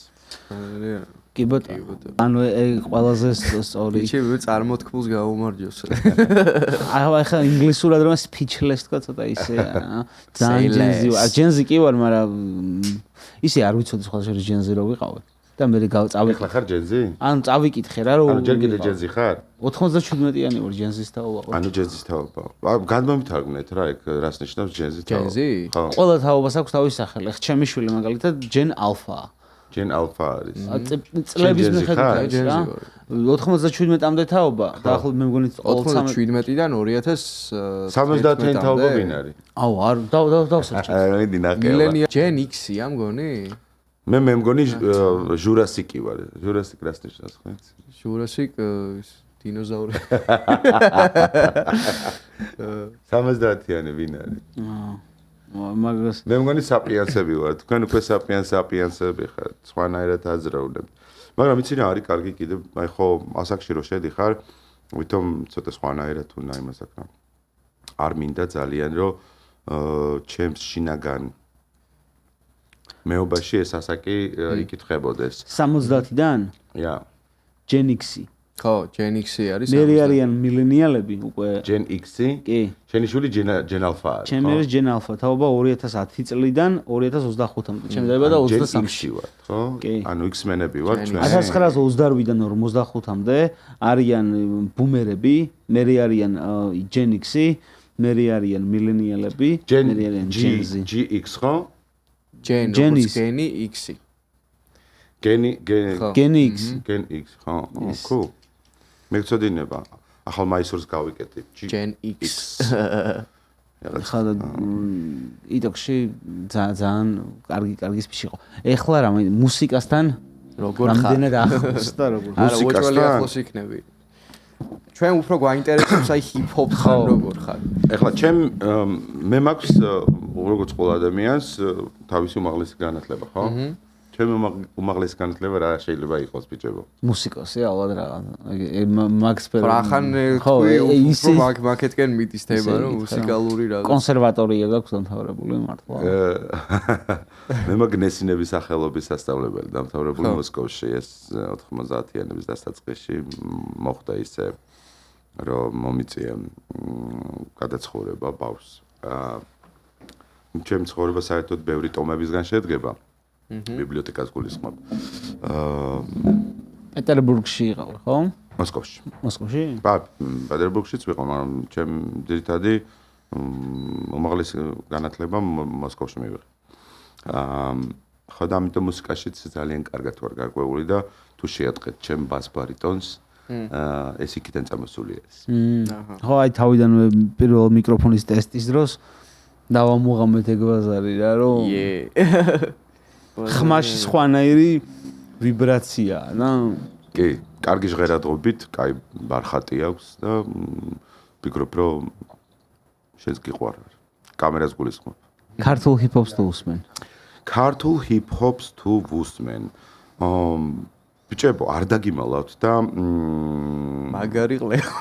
კი ბატონო. ანუ ეგ ყველაზე სწორი. ჩემი წარმოთქმულს გაუმარჯოს. აი ხა ინგლისურად რომ speechless თქვა ცოტა ისე ძალიან ჯენზი ვარ. ჯენზი კი ვარ, მაგრამ ისე არ ვიცოდი სხვა შორის ჯენზი რო ვიყავი. და მე წავიკითხე. ეხლა ხარ ჯენზი? ანუ წავიკითხე რა რომ ანუ ჯერ კიდე ჯენზი ხარ? 97-იანი ვარ ჯენზის თაობა. ანუ ჯენზის თაობა. გადმომითარგმნეთ რა ეგ რას ნიშნავს ჯენზის თაობა? ჯენზი? ხო. ყველა თაობას აქვს თავისი სახელი. ხ ჩემი შვილი მაგალითად ჯენ ალფაა. ჯენ ალფა არის. წლების მიხედვით არის რა. 97-მდე თაობა და ახლა მე მგონი 97-დან 70-იანი თაობა ვინ არის? აუ არ დავსაჭი. აი დინახე. მილენია ჯენ X-ია მგონი? მე მგონი ჟურასიკი ვარ. ჟურასიკ რას ნიშნავს ხო? ჟურასიკ დინოზავრი. 70-იანი ვინ არის? მაგას მე მგონი საპიენსები ვარ. თქვენ უკვე საპიენსები ხართ. სხვანაირად აზროვნებთ. მაგრამ იცი რა არის კარგი კიდე, აი ხო ასაკში რო შედიხარ, ვითომ ცოტა სხვანაირად უნდა იმას აქ. არ მინდა ძალიან რომ ჩემს შინაგან მეობაში ეს ასაკი იკითხებოდეს. 70-დან? ია. ჯენ X-ი. ხო, ჯენ X-ი არის. მე არიან მილენიალები უკვე. ჯენ X-ი? კი. შენი შვილი ჯენ ალფა არის. ჩემი არის ჯენ ალფა, თაობა 2010 წლიდან 2025-მდე. ჩემი დაიბადა 23-ში ვარ, ხო? კი. ანუ X-მენები ვარ ჩვენ. 1928-დან 55-მდე არიან ბუმერები, მე არიან ჯენ X-ი, მე არიან მილენიალები, მე არიან ჯენზი. GX ხო? ჯენ გენი X-ი. გენი X. გენ X ხო? კუ. მეგწოდინება. ახალ მაისურს გავიკეთებ. ჯენ X. ხადა იდოქში ძალიან კარგი სპიჩი იყო. ეხლა რა მუსიკასთან როგორ ხარ? რამდენად ახლოს და როგორ? არა, უჭველი ახლოს იქნები. ჩვენ უფრო გვაინტერესებს აი ჰიპ-ჰოპთან როგორ ხარ? ეხლა ჩემ მე მაქვს როგორც ყველა ადამიანს თავისი უმაღლესი განათლება, ხო? ჩემი უმაღლესი განათლება რა შეიძლება იყოს ბიჭებო? მუსიკოსი ალბათ რა. მაგ სფერო. ხან უფრო მაგეთკენ მიტისდება რომ მუსიკალური რა. კონსერვატორია გაქვს დამთავრებული მართლა. მე მაგ ნესინების სახელობის სასწავლებელი დამთავრებული მოსკოვში ეს 90-იანების დასაწყისში მოხდა ისე რომ მომიწია გადაცხოვრება ბავშვს. ჩემი ცხოვრება საერთოდ ბევრი ტომებისგან შედგება. ბიბლიოთეკას გულისხმობ. პეტერბურგში იყავ, ხო? მოსკოვში. მოსკოვში? პეტერბურგშიც ვიყავ, მაგრამ ჩემ ძირითადი უმაღლესი განათლება მოსკოვში მივიღე. ხო და ამიტომ მუსიკაშიც ძალიან კარგად ვარ გარკვეული და თუ შეატყეთ ჩემ ბას ბარიტონს ეს იქიდან წამოსულია ეს. ხო, აი თავიდანვე პირველ მიკროფონის ტესტის დროს დავამუღამეთ ეგ ბაზარი რა, რომ ხმაში სხვანაირი ვიბრაცია, რა. კი, კარგი ჟღერადობით, კაი ბარხატი აქვს და ვფიქრობ, რომ შენს გიყვარს. კამერას გულისხმობ. ქართულ ჰიპ-ჰოპს თუ უსმენ? ქართულ ჰიპ-ჰოპს თუ ვუსმენ? ბიჭებო, არ დაგიმალავთ და მაგარი ყლევა.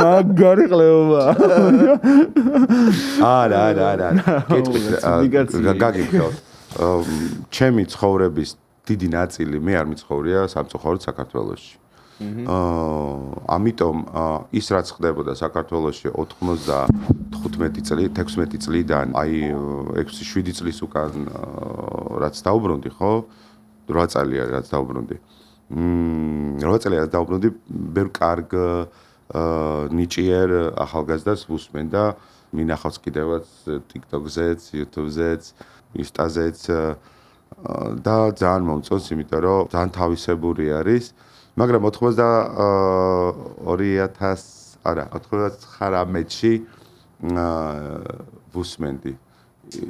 მაგარი ყლევა. არა. გაგიგებთ. ჩემი ცხოვრების დიდი ნაწილი მე არ მიცხოვრია სამწუხაროდ საქართველოში. ამიტომ ის რაც ხდებოდა საქართველოში 95 წელი, 16 წლიდან, აი 6-7 წლის უკან რაც დაუბრუნდი, ხო? 8 წელია რაც დაუბრუნდი. 8 წელი რაც დაუბრუნდი, ბევრ კარგ ნიჭიერ ახალგაზრდას ვუსმენ და მინახავს კიდევაც TikTok-ზეც, YouTube-ზეც, Insta-ზეც და ძალიან მომწონს, იმიტომ რომ ძალიან თავისებური არის. მაგრამ 99-ში ვუსმენდი.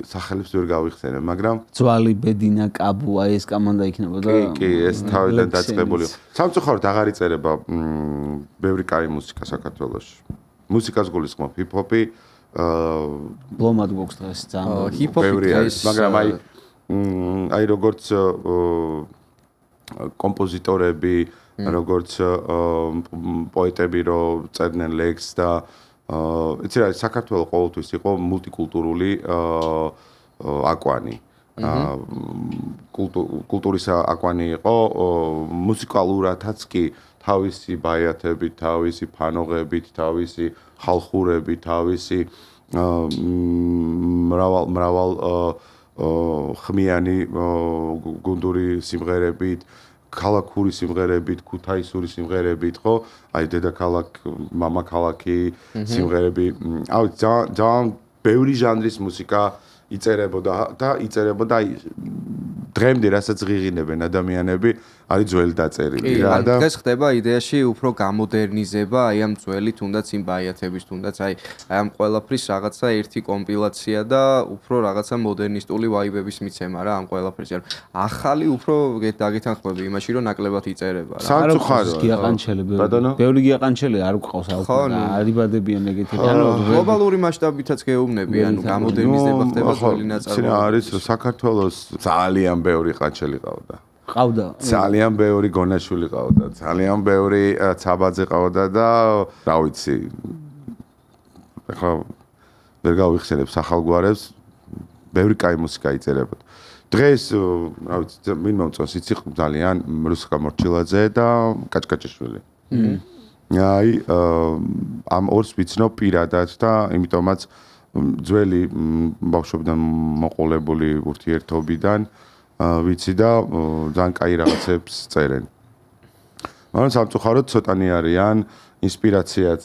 სახელებს ვერ გავიხსენე, მაგრამ ძვალი ბედინა კაბუ აი ეს კომანდა იქნებოდა. კი, ეს თავიდან დაწყებული. სამწუხაროდ აღარ იწერება ბევრი კაი მუსიკა საქართველოში. მუსიკას გულისხმობ, ჰიპ-ჰოპი ბლომად გვაქვს დღეს ძალიან ჰიპ-ჰოპი არის, მაგრამ აი როგორც კომპოზიტორები, როგორც პოეტები რო წერდნენ ლექსს და იცი რა, საქართველო ყოველთვის იყო მულტიკულტურული აკვანი. კულტურის აკვანი იყო, მუსიკალურადაც კი თავისი ბაიათებით, თავისი ფანოღებით, თავისი ხალხურებით, თავისი მრავალ ხმიანი გუნდური სიმღერებით, ქალაქური სიმღერებით, ქუთაისური სიმღერებით, ხო? აი დედაქალაქ, მამაქალაქი სიმღერები. აი ძალიან ბევრი ჟანრის მუსიკა იწერებოდა და იწერებოდა აი დღემდე რასაც ღიღინებენ ადამიანები არის ძველი დაწერილი რა და ეს ხდება იდეაში უფრო გამოდერნიზება აი ამ ძველი თუნდაც იმ ბაიათების თუნდაც აი ამ ყველაფრის რაღაცა ერთი კომპილაცია და უფრო რაღაცა მოდერნისტული ვაიბების მიცემა რა ამ ყველაფრის ახალი უფრო დაგეთანხმები იმაში რომ ნაკლებად იწერება რა სამწუხაროა გიაყანჩელი ბევრი გიაყანჩელი არ გვყავს არიბადებიან ეგეთები ანუ გლობალური მასშტაბითაც გეუბნები ანუ გამოდერნიზება ხდება ძველი ნაწარმოები არის რომ საქართველოს ძალიან ბევრი ყანჩელი ყავდა ძალიან ბევრი გონაშვილი ყავდა ძალიან ბევრი ცაბაძე ყავდა და რა ვიცი ახლა ვერ გავიხსენებ სახალგვარებს ბევრი კაი მუსიკა იწერებოდა დღეს რა ვიცი მინ მომწონს იცი ძალიან რუსი გამორჩილაძე და კაჭკაჭიშვილი აი ამ ორს ვიცნობ პირადად და იმიტომაც ძველი ბავშვობიდან მოყოლებული ურთიერთობიდან ვიცი და ძალიან კაი რაღაცებს წერენ. მაგრამ სამწუხაროდ ცოტანი არიან ინსპირაციაც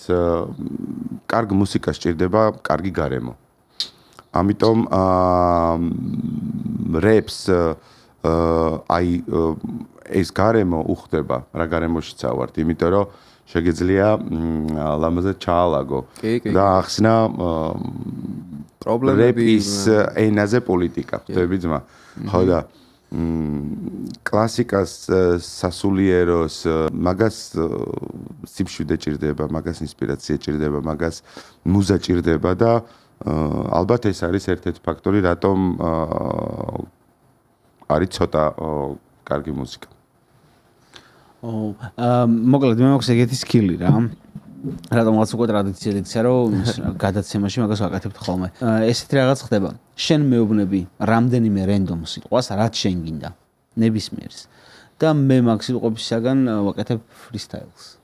კარგ მუსიკას სჭირდება კარგი გარემო. ამიტომ რეპს აი ეს გარემო უხდება რა გარემოშიც ავართ, იმიტომ რომ შეგეძლია ლამაზად ჩაალაგო და ახსნა პრობლემების ენაზე პოლიტიკა, ხდები ძმა. ხო და კლასიკას სასულიეროს მაგას სიმშვიდე ჭირდება, მაგას ინსპირაცია ჭირდება, მაგას მუზა ჭირდება და ალბათ ეს არის ერთ-ერთი ფაქტორი, რატომ არის ცოტა კარგი მუსიკა. მოკლედ მე მაქვს ეგეთი სკილი რა. რატომღაც უკვე ტრადიციად იქცა რომ გადაცემაში მაგას ვაკეთებთ ხოლმე. ესეთი რაღაც ხდება. შენ მეუბნები რამდენიმე რენდომ სიტყვას, რაც შენ გინდა, ნებისმიერს. და მე მაგ სიტყვებისაგან ვაკეთებ freestyles.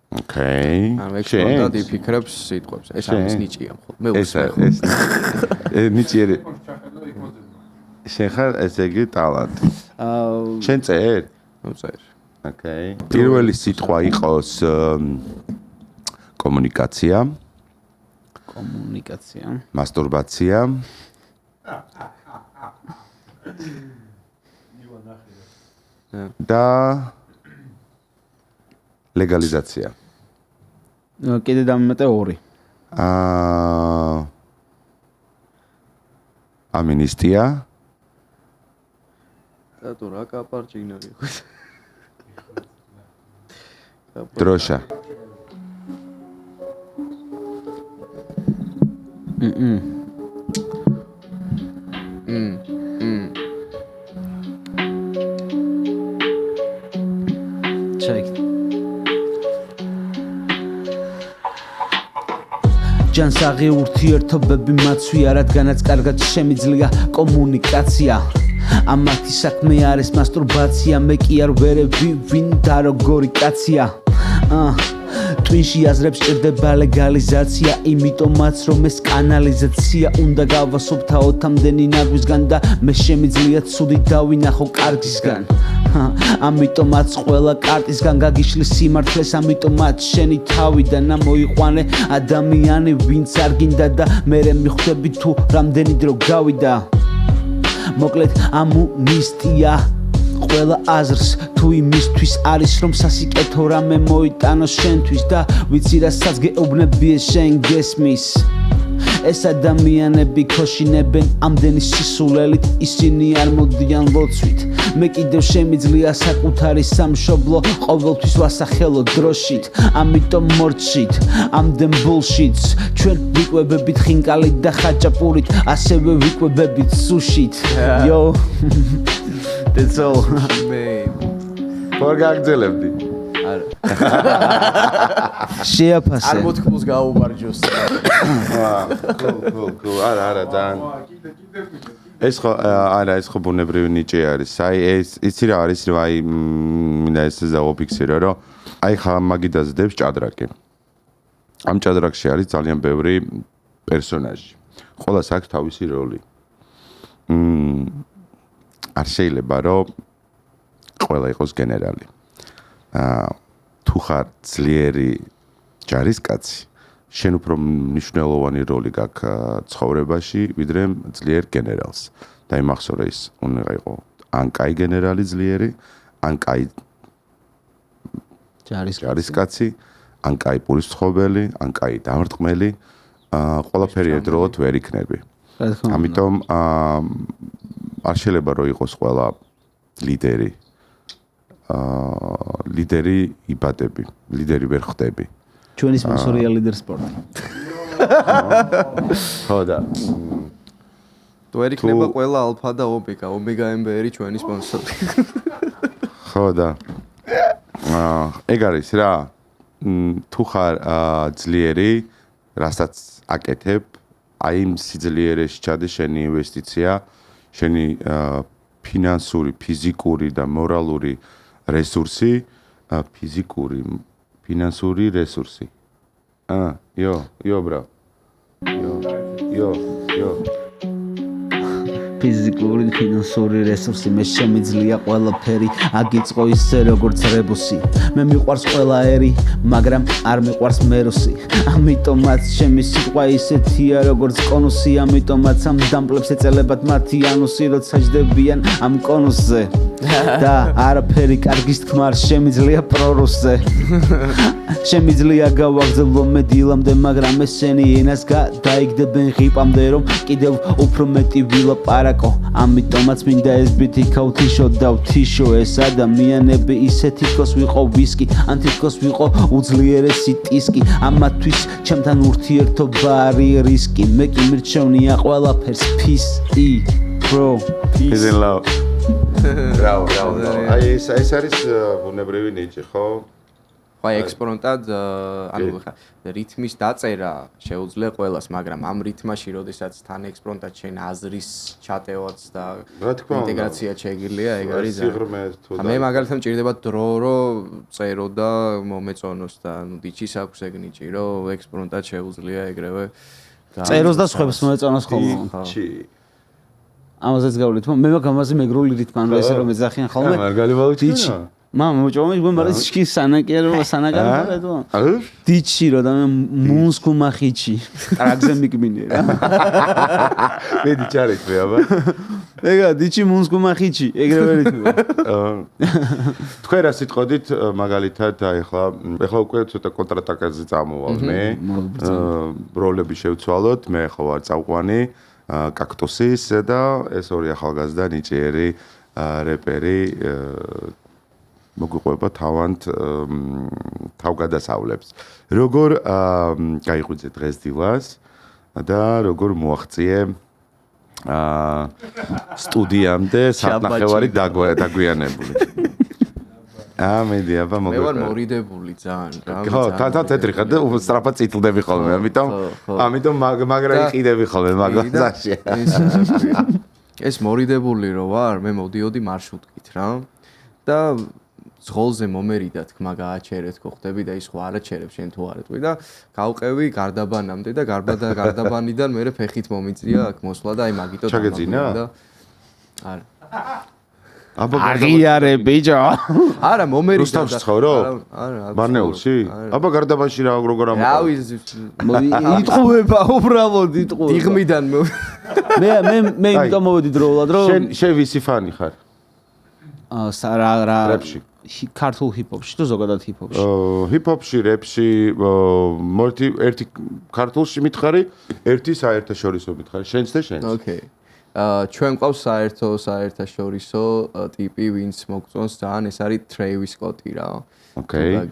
Okay. ანუ ექსპერტად იფიქრებს სიტყვებს. ეს არის ნიჭია მხოლოდ. მე უცნაურ. ეს ნიჭიერი. შენ ხარ ესე იგი ტალანტი. შენ წერ? ნუ წერ. Okay. პირველი სიტყვა იყოს კომუნიკაცია. კომუნიკაცია. მასტურბაცია. და ლეგალიზაცია. კიდე დამემატე 2. ამინისტია. რატო რა კაპარჭინოი ხო? დროშა. ჯანსაღი ურთიერთობები მაცვია, რადგანაც კარგად შემიძლია კომუნიკაცია. ამათი საქმე არის მასტურბაცია, მე კი არ ვერები ვინ და როგორი კაცია. ტვინში აზრებს ჭირდება ლეგალიზაცია, იმიტომაც რომ ეს კანალიზაცია უნდა გავასუფთავოთ ამდენი ნაგვისგან და მე შემიძლია ცუდი დავინახო კარგისგან. ამიტომაც ყველა კარტისგან გაგიშლის სიმართლეს, ამიტომაც შენი თავიდან მოიყვანე ადამიანი ვინც არ გინდა და მე მიხვდები თუ რამდენი დრო გავიდა. მოკლედ ამუნისტია ყველა აზრს თუ იმისთვის არის რომ სასიკეთო რამე მოიტანოს შენთვის და ვიცი რასაც გეუბნები ეს შენ გესმის. ეს ადამიანები ქოშინებენ ამდენი სისულელით, ისინი არ მოდიან ლოცვით. მე კიდევ შემიძლია საკუთარი სამშობლო ყოველთვის ვასახელო დროშით, ამიტომ მორჩით ამდენ ბულშიტს. ჩვენ ვიკვებებით ხინკალით და ხაჭაპურით, ასევე ვიკვებებით სუშით. Yo That's all. Πώς გაგძელებდი? არა. შეაფასე. არ მოთქმულს გაუბარჯოს. Cool. არა, ძალიან. ეს ხო არა, ეს ხო ბუნებრივი ნიჭი არის. აი ეს იცი რა არის, რომ აი მინდა ეს დავაფიქსირო, რომ აი ხა მაგიდაზე დებს ჭადრაკი. ამ ჭადრაკში არის ძალიან ბევრი პერსონაჟი. ყველას აქვს თავისი როლი. არ შეიძლება რომ ყველა იყოს გენერალი. თუ ხარ ძლიერი ჯარისკაცი, შენ უფრო მნიშვნელოვანი როლი გაქვს ცხოვრებაში, ვიდრე ძლიერ გენერალს. და იმახსოვრე ის უნდა იყო ან კაი გენერალი ძლიერი, ან კაი ჯარისკაცი, ან კაი პურისმცხვებელი, ან კაი დამრტყმელი, ყველაფერი ერთდროულად ვერ იქნები. ამიტომ არ შეიძლება რომ იყოს ყველა ლიდერი. ლიდერი იბადები, ლიდერი ვერ ხდები. ჩვენი სპონსორია ლიდერ სპორტი. ხო და თუ ვერ იქნება ყველა ალფა და ომეგა MBR-ი ჩვენი სპონსორი. ხო და ეგ არის რა. თუ ხარ ძლიერი, რასაც აკეთებ, აი იმ სიძლიერეში ჩადე შენი ინვესტიცია, შენი ფინანსური, ფიზიკური და მორალური რესურსი, ფიზიკური, ფინანსური რესურსი. იო, ბრა. იო. ფიზიკური, ფინანსური რესურსი მე შემიძლია ყველაფერი აგიწყო ისე როგორც რებუსი. მე მიყვარს ყველა ერი, მაგრამ არ მიყვარს მეროსი. ამიტომაც ჩემი სიტყვა ისეთია როგორც კონუსი, ამიტომაც ამ დამპლებს ეწელებათ მათი ანუსი, როცა ჯდებიან ამ კონუსზე. და არაფერი კარგის თქმა არ შემიძლია პრორუსზე. შემიძლია გავაგზავნო მე დილამდე, მაგრამ ესენი ენას გადაიგდებენ ღიპამდე, რომ კიდევ უფრო მეტი ვილაპარაკო. ამიტომაც მინდა ეს ბითი ქავთიშო და ვთიშო, ეს ადამიანები ისე თითქოს ვიყო ვისკი, ან თითქოს ვიყო უძლიერესი ტისკი. ამათვის ჩემთან ურთიერთობა არის რისკი, მე კი მირჩევნია ყველაფერს peace, bro, peace and love. Bravo. აი ეს არის ბუნებრივი ნიჭი, ხო? აი ექსპრონტად, ანუ რითმის დაწერა შეუძლია ყველას, მაგრამ ამ რითმაში, როდესაც თან ექსპრონტად შენ აზრის ჩატევაც და ინტეგრაცია შეგიძლია, ეგ არის და მე მაგალითად მჭირდება დრო, რომ წერო და მომეწონოს და ნუ დიჩის აქვს ეგ ნიჭი, რომ ექსპრონტად შეუძლია ეგრევე წეროს და სხვებს მოეწონოს ხოლმე. ამაზეც გავლით, მე მაგამაზე მეგრული რითმა, ანუ ესე რომ ეძახიან ხოლმე. მაგალი მოვიჩვენა. მოჭომი გვემარეს ჩი სანაკიერო სანაკარეთო. დიჩი რო და მუნსკუ მახიჩი. ტრაგზე მიგმინე რა. მე დიჩარეთ მე აბა. ეგა დიჩი მუნსკუ მახიჩი, ეგრევე რითმა. თქვენ რა სიტყოდით მაგალითად აი ახლა უკვე ცოტა კონტრატაკაზე წამოვალ მე. როლები შევცვალოთ, მე ხო ვარ წავყვანი კაქტუსის და ეს ორი ახალგაზრდა ნიჭიერი რეპერი მოგვიყვება თავად თავგადასავლებს. როგორ გაიღვიძე დღეს დილას და როგორ მოაღწიე სტუდიამდე საფნახევარი დაგვიანებული. მედი აბა მე ვარ მორიდებული ძალიან რა. ხო, თან თეთრი ხარ და სწრაფად წითლდები ხოლმე, ამიტომ მაგრა იყიდები ხოლმე მაგაზაში. ეს მორიდებული რო ვარ, მე მოდიოდი მარშრუტკით რა. და ზღოლზე მომერიდა თქმა გააჩერეთ ხო ხდები და ის ხო არაჩერებს შენ თუ არ ეტყვი და გავყევი გარდაბანამდე და გარდაბანიდან მე ფეხით მომიწია აქ მოსვლა და აი მაგიტო ჩაგეძინა და არა აღიარე ბიჭო არა მომერიდა რუსთავში ცხოვრობ? არა მარნეულში? აბა გარდაბანში როგორ ამოყვა? რავი იტყუება უბრალოდ იტყუება დიღმიდან მე იმიტომ მოვედი დროულად რომ შენ ვისი ფანი ხარ? რა რეპში ქართულ ჰიპ-ჰოპში თუ ზოგადად ჰიპ-ჰოპში? ჰიპ-ჰოპში, რეპში, ერთი ქართულში მითხარი, ერთი საერთაშორისო მითხარი, შენც და შენც. ოკეი. ჩვენ ყავს საერთაშორისო ტიპი, ვინც მოგწონს ძალიან, ეს არის Travis Scott-ი რა. ოკეი.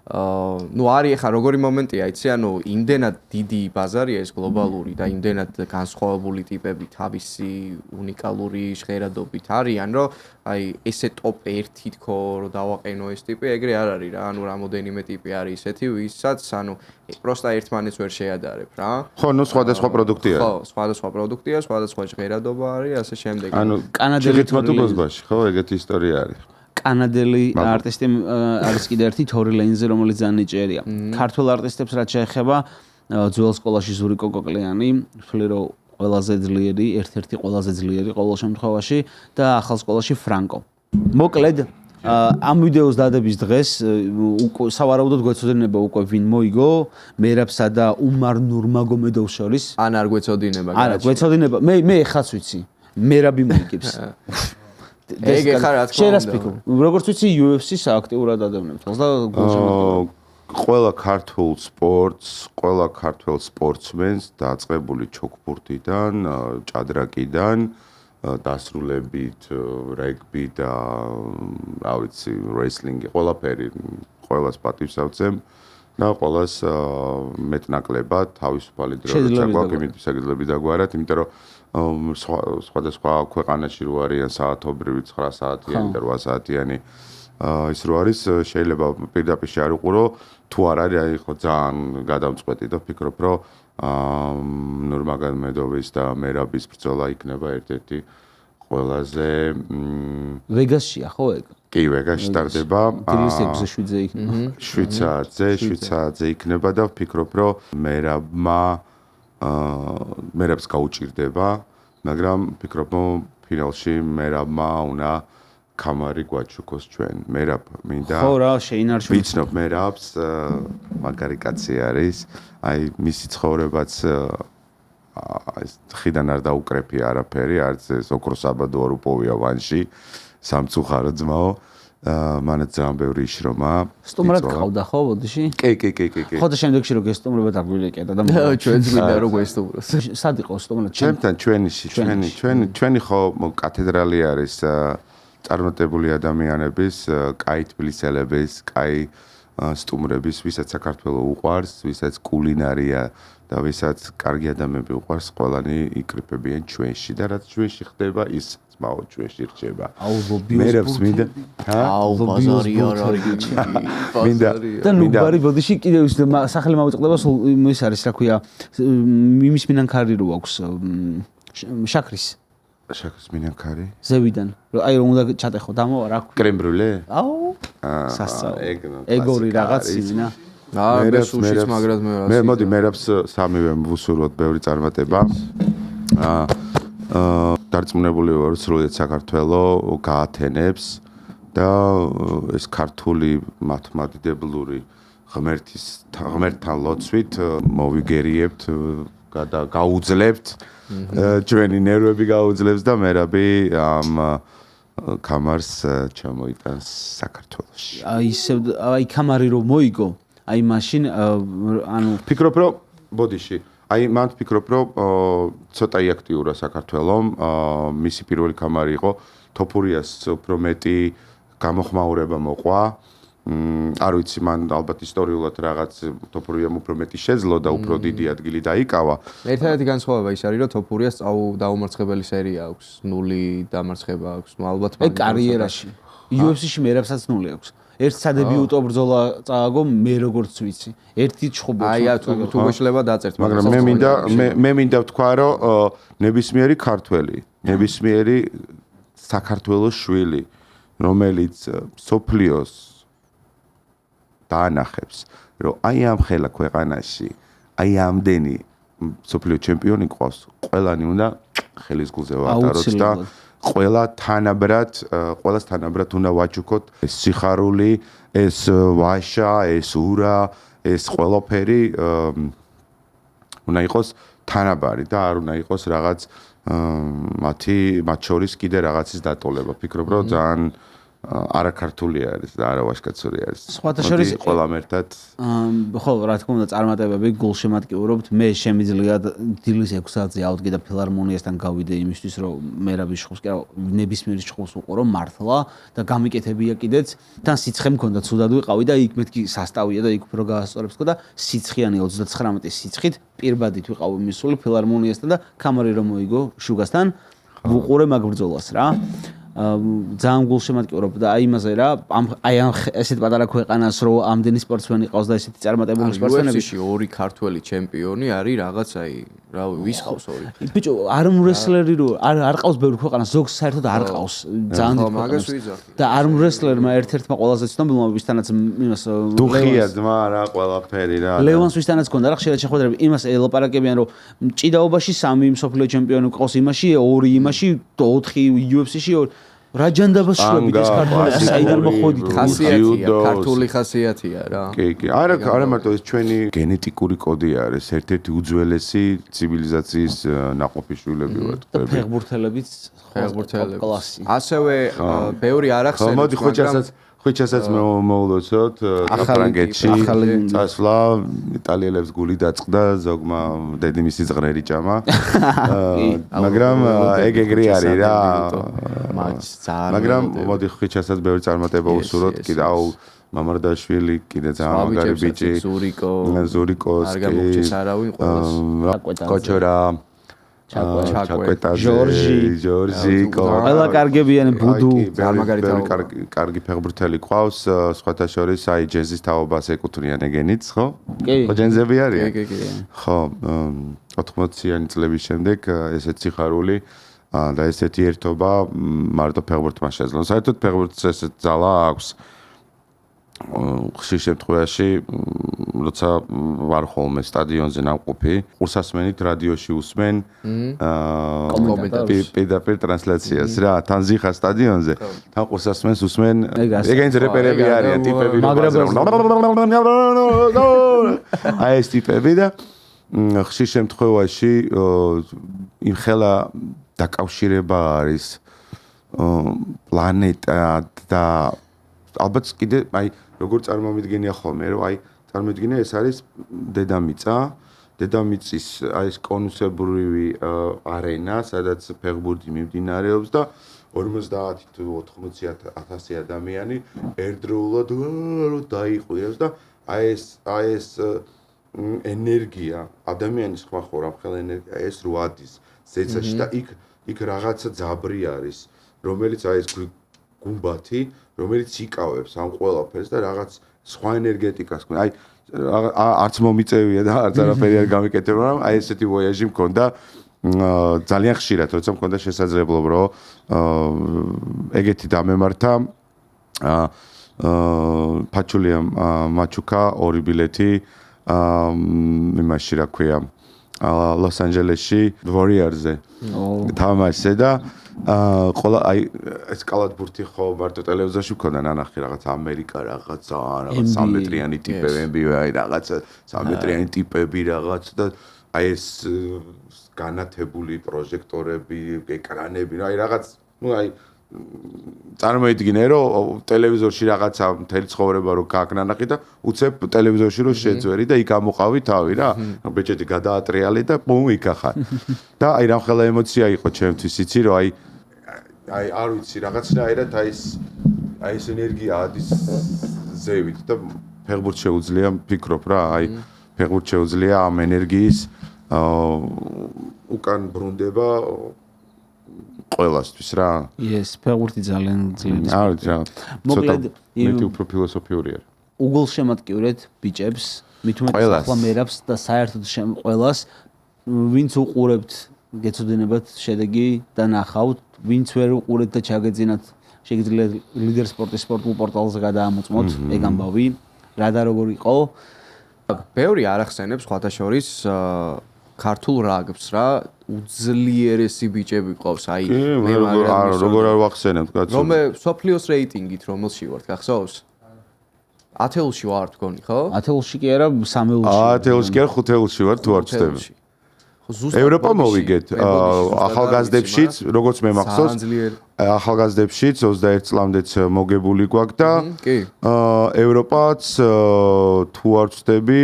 ნუ არის ახლა როგორი მომენტია, იცი, ანუ იმდენად დიდი ბაზარია ეს გლობალური და იმდენად განსხვავებული ტიპები თავისი უნიკალური ჟღერადობით არიან, რომ აი ესე ტოპ 1 თქო რომ დავაყენო ეს ტიპი, ეგრე არ არის რა, ანუ რამოდენიმე ტიპი არის ესეთი, ვისაც ანუ პროსტა ერთმანეთს ვერ შეადარებ რა. ხო, ნუ სხვადასხვა პროდუქტია. ხო, სხვადასხვა პროდუქტია, სხვადასხვა ჟღერადობა არის, ასე შემდეგ. ანუ კანადელი თბილისში, ხო, ეგეთი ისტორია არის. კანადელი არტისტი არის კიდე ერთი თორი ლეინზე, რომელიც ძალიან ნიჭიერია. ქართულ არტისტებს რაც შეეხება, ძველ სკოლაში ზურიკო კოკლიანი, ვთვლი რომ ყველაზე ძლიერი, ერთ-ერთი ყველაზე ძლიერი ყოველ შემთხვევაში და ახალ სკოლაში ფრანკო. მოკლედ ამ ვიდეოს დადების დღეს სავარაუდოდ გვეცოდინება უკვე ვინ მოიგო მერაბსა და უმარ ნურმაგომედოვს შორის. ან არ გვეცოდინება. არა, გვეცოდინება. მე ეხაც ვიცი. მერაბი მოიგებს. ეგ ეხა რა თქმა უნდა. როგორც ვიცი UFC-ს აქტიურად ადევნებს და ყველა ქართულ სპორტსმენს დაწყებული ჩოგბურთიდან, ჭადრაკიდან, დასრულებით რეგბი და რა ვიცი, რესლინგი, ყველაფერი, ყველას პატივს ავწევ და ყველას მეტნაკლებად თავისუფალი დრო როცა გვაქვს იმით დაგვარათ, იმიტომ რომ სხვადასხვა ქვეყანაში რო არიან საათობრივი 9 საათიანი და 8 საათიანი ის რო არის შეიძლება პირდაპირ არ უყურო თუ არ არის აი ხო ძალიან გადამწყვეტი და ვფიქრობ რომ ნურმაგომედოვის და მერაბის ბრძოლა იქნება ერთ-ერთი ყველაზე ვეგასშია ხო ეგ? კი, ვეგასში ტარდება. დილის 6-7-ზე იქნება. 7-ზე იქნება და ვფიქრობ რომ მერაბს გაუჭირდება, მაგრამ ვფიქრობ რომ ფინალში მერაბმა უნდა კამარი გვაჩუქოს ჩვენ. მერაბ მინდა ხო რა, შეინარჩუნოს. ვიცნობ მერაბს, მაგარი კაცი არის. აი მისი ცხოვრებაც ეს ხიდან არ დაუკრეფი არაფერი, არც ეს ოქროსაბადო არ უპოვია ვანში, სამწუხარო ძმაო. მანაც ძალიან ბევრი იშრომა. სტუმრად ყავდა ხო ბოდიში? კი. ხო და შემდეგში რო გესტუმრება დაგვილეკედა და ჩვენც მინდა რომ გვესტუმროს. სად იყო სტუმრად? ჩემთან ჩვენი ხო კათედრალი არის წარმატებული ადამიანების, კაი თბილისელების, კაი სტუმრების, ვისაც საქართველო უყვარს, ვისაც კულინარია და ვისაც კარგი ადამიანები უყვარს, ყველანი იკრიფებიან ჩვენში და რაც ჩვენში ხდება, ის ძმაო ჩვენში რჩება. მერაბს მინდა, ბაზარი არ არის. მინდა და ნუბარი ბოდიში კიდევ ის სახელი მოვიწყდება, სულ ის არის, რა ქვია, იმის მინანქარი რო აქვს შაქრის მინანქარი. ზევიდან. აი რომ უნდა ჩატეხო, დამოვა რა ქვია. კრემ ბრიულე? აუ. სასწაული. ეგორი რაღაც ინა. მერაბს მაგრად მე მოდი მერაბს სამივე ვუსურვოთ ბევრი წარმატება. დარწმუნებული ვარ სრულიად საქართველო გაათენებს და ეს ქართული მათემატიკებლური ღმერთთან ლოცვით მოვიგერიებთ გაუძლებთ ჩვენი ნერვები გაუძლებს და მერაბი ამ კამარს ჩამოიტანს საქართველოში. აი კამარი რომ მოიგო, აი მაშინ ანუ ფიქრობ რომ ბოდიში აი მან ვფიქრობ რომ ცოტა აქტიურა საქართველოს მისი პირველი კამარი იყო თოფურიას უფრო მეტი გამოხმაურება მოყვა არ ვიცი მან ალბათ ისტორიულად რაღაც თოფურიამ უფრო მეტი შეძლო და უფრო დიდი ადგილი დაიკავა ერთადერთი განსხვავება ის არის რომ თოფურიას დაუმარცხებელი სერია აქვს 0 დამარცხება აქვს ნუ ალბათ ეგ კარიერაში UFC-ში მერაბსაც 0 აქვს ერთ სადებიუტო ბრძოლა წააგო მე როგორც ვიცი ერთი ჩხუბობს აი თუ შეშლება დაწერთ მაგრამ მე მინდა ვთქვა რომ ნებისმიერი ქართველი ნებისმიერი საქართველოს შვილი რომელიც სოფლიოს დაანახებს რომ აი ამ ხელა ქვეყანაში აი ამდენი სოფლიო ჩემპიონი ყავს ყველანი უნდა ხელის გულზე ვატაროთ და ყველას თანაბრად უნდა ვაჩუქოთ ეს სიხარული ეს ვაშა ეს ურა ეს ყველაფერი უნდა იყოს თანაბარი და არ უნდა იყოს რაღაც მათ შორის კიდე რაღაცის დატოლება ფიქრობ რომ ძალიან არაქართული არის და არავაშკაცური არის. სხვათა შორის ყველამ ერთად ხო რა თქმა უნდა წარმატებები გულშემატკივრობთ მე შემიძლია დილის 6 საათზე ავდგე და ფილარმონიასთან გავიდე იმისთვის რომ მერაბის შხულს კი ნებისმიერ შხულს უყურო მართლა და გამიკეთებია კიდეც თან სიცხე მქონდა ცუდად ვიყავი და იქ მეთქი სასტავია და იქ უფრო გაასწორებს თქო და სიცხიანი 39 სიცხით პირბადით ვიყავი მისული ფილარმონიასთან და კამარი რომ მოიგო შუგასთან ვუყურე მაგ ბრძოლას რა ძალიან გულშემატკივრობ და აი იმაზე რა აი ამ ესეთ პატარა ქვეყანას რო ამდენი სპორტსმენი ყავს და ესეთი წარმატებული სპორტსმენები UFC-ში ორი ქართველი ჩემპიონი არის რაღაც აი რა ვის ყავს ორი ბიჭო arm wrestler-ი რო არ ყავს ბევრი ქვეყანა ზოგს საერთოდ არ ყავს ძალიან ხო მაგას ვიძახი და arm wrestler-მა ერთ-ერთმა ყველაზე ცნობილმა ვისთანაც იმას დუხია ძმა რა ყველაფერი რა ლევანს ვისთანაც გქონდა რა ხშირად შეხვედრები იმას ელაპარაკებიან რომ ჭიდაობაში 3 მსოფლიო ჩემპიონი ყავს იმაში 2 იმაში 4 UFC-ში რა ჯანდაბას შევიდეთ ეს ქართული საიდან მოხვედით ხასიათია ქართული ხასიათია რა კი არა მარტო ეს ჩვენი გენეტიკური კოდი არის ერთ-ერთი უძველესი ცივილიზაციის ნაყოფი შვილები ვართ ფეხბურთელებიც კლასი ასევე ბევრი არ ახსენებს მაგრამ ხუჩასაც მოულოცოთ საფრანგეთში წასვლა იტალიელებს გული დაწყდა ზოგმა დედიმისი ზღრერი ჭამა მაგრამ ეგ-ეგრე არის რა მაგრამ მოდი ხუჩასაც ბევრი წარმატება უსურვოთ კიდე აუ მამარდაშვილი კიდე ძალიან მაგარი ბიჭი ზურიკოს არ გამოგჩეს არავინ ყველას კოჩორა ჩაკვეტაძე ჯორჯი ყველა კარგებიანი ბუდუ კარგი ფეხბურთელი ყავს სხვათა შორის აი ჯეზის თაობას ეკუთვნიან ეგენიც ხო ხო ჯენზები არიან კი ხო 80-იანი წლების შემდეგ ესეც სიხარული და ესეთი ერთობა მარტო ფეხბურთმა შეძლო საერთოდ ფეხბურთს ესეთ ძალა აქვს ხშირ შემთხვევაში როცა ვარ ხოლმე სტადიონზე ნამყოფი ყურსასმენით რადიოში უსმენ პირდაპირ ტრანსლაციას რა თან ზიხარ სტადიონზე თან ყურსასმენს უსმენ ეგენიც რეპერები არიან ტიპები აი ეს ტიპები და ხშირ შემთხვევაში იმხელა დაკავშირება არის პლანეტა და ალბათ კიდე აი როგორ წარმოვიდგენია ხოლმე რომ აი წარმოვიდგინე ეს არის დედამიწის აი ეს კონუსებრივი არენა სადაც ფეხბურთი მიმდინარეობს და 50 თუ 80,000 ადამიანი ერთდროულად დაიყვირებს და აი ეს ენერგია ადამიანის ხმა ხო რა მხოლოდ ენერგია ეს რო ადის ზეცაში და იქ რაღაცა ძაბრი არის რომელიც აი ეს გუმბათი რომელიც იკავებს ამ ყველაფერს და რაღაც სხვა ენერგეტიკას ქონდა. აი არც მომიწევია და არც არაფერი არ გამიკეთება, მაგრამ აი ესეთი ვოიაჟი მქონდა ძალიან ხშირად, როცა მქონდა შესაძლებლობა, რომ ეგეთი დამემართა ფაჩულიამ მაჩუკა 2 ბილეთი იმაში რა ქვია ლოს-ანჯელესში Warriors-ზე თამაშზე და ყველა აი ეს კალათბურთი ხო მარტო ტელევიზორში მქონდა ნანახი რაღაც ამერიკა რაღაც 3 მეტრიანი ტიპები NBA აი რაღაც 3 მეტრიანი ტიპები რაღაც და აი ეს განათებული პროჟექტორები, ეკრანები, აი რაღაც ну აი წარმოიდგინე რომ ტელევიზორში რაღაცა მთელი ცხოვრება რო გააკნანახი და უცებ ტელევიზორში რო შეძვერი და იქ ამოყავი თავი რა ბეჭედი გადაატრიალი და ბუმ იქ ახარ და აი რამხელა ემოცია იყო ჩემთვის იცი რომ აი არ ვიცი რაღაცნაირად აი ეს ენერგია ადის ზევით და ფეხბურთ შეუძლია ფიქრობ რა აი ფეხბურთ შეუძლია ამ ენერგიის უკან ბრუნდება ყველასთვის რა. Yes, ფეხბურთი ძალიან ძლიერი. არ ვიცი რა. მოკლედ მეტი უფრო ფილოსოფიური არის. უგოლს შემატკივრეთ ბიჭებს, მით უმეტეს ახლა მერაბს და საერთოდ ყველას ვინც უყურებთ გეცოდინებათ შედეგი და ნახავთ, ვინც ვერ უყურებთ და ჩაგეძინათ შეგიძლიათ ლიდერ სპორტის სპორტულ პორტალზე გადაამოწმოთ ეგ ამბავი, რა და როგორ იყო. ბევრი არ ახსენებს სხვათა შორის ქართულ რაგბს რა უძლიერესი ბიჭები ყავს აი მე მაგრამ როგორ არ ვახსენებ კაცო რომ სოფლიოს რეიტინგით რომელში ვართ გახსოვს 10-ში ვარ თქონი ხო 10-ში კი არა 3-ში 10-ში კი არა 5-ში ვარ თუ არ ვწდები ევროპა მოვიგეთ ახალგაზრდებშიც როგორც მე მახსოვს ახალგაზრდებშიც 21 წლამდეც მოგებული გვაქვს და ევროპაც თუ არ ვწდები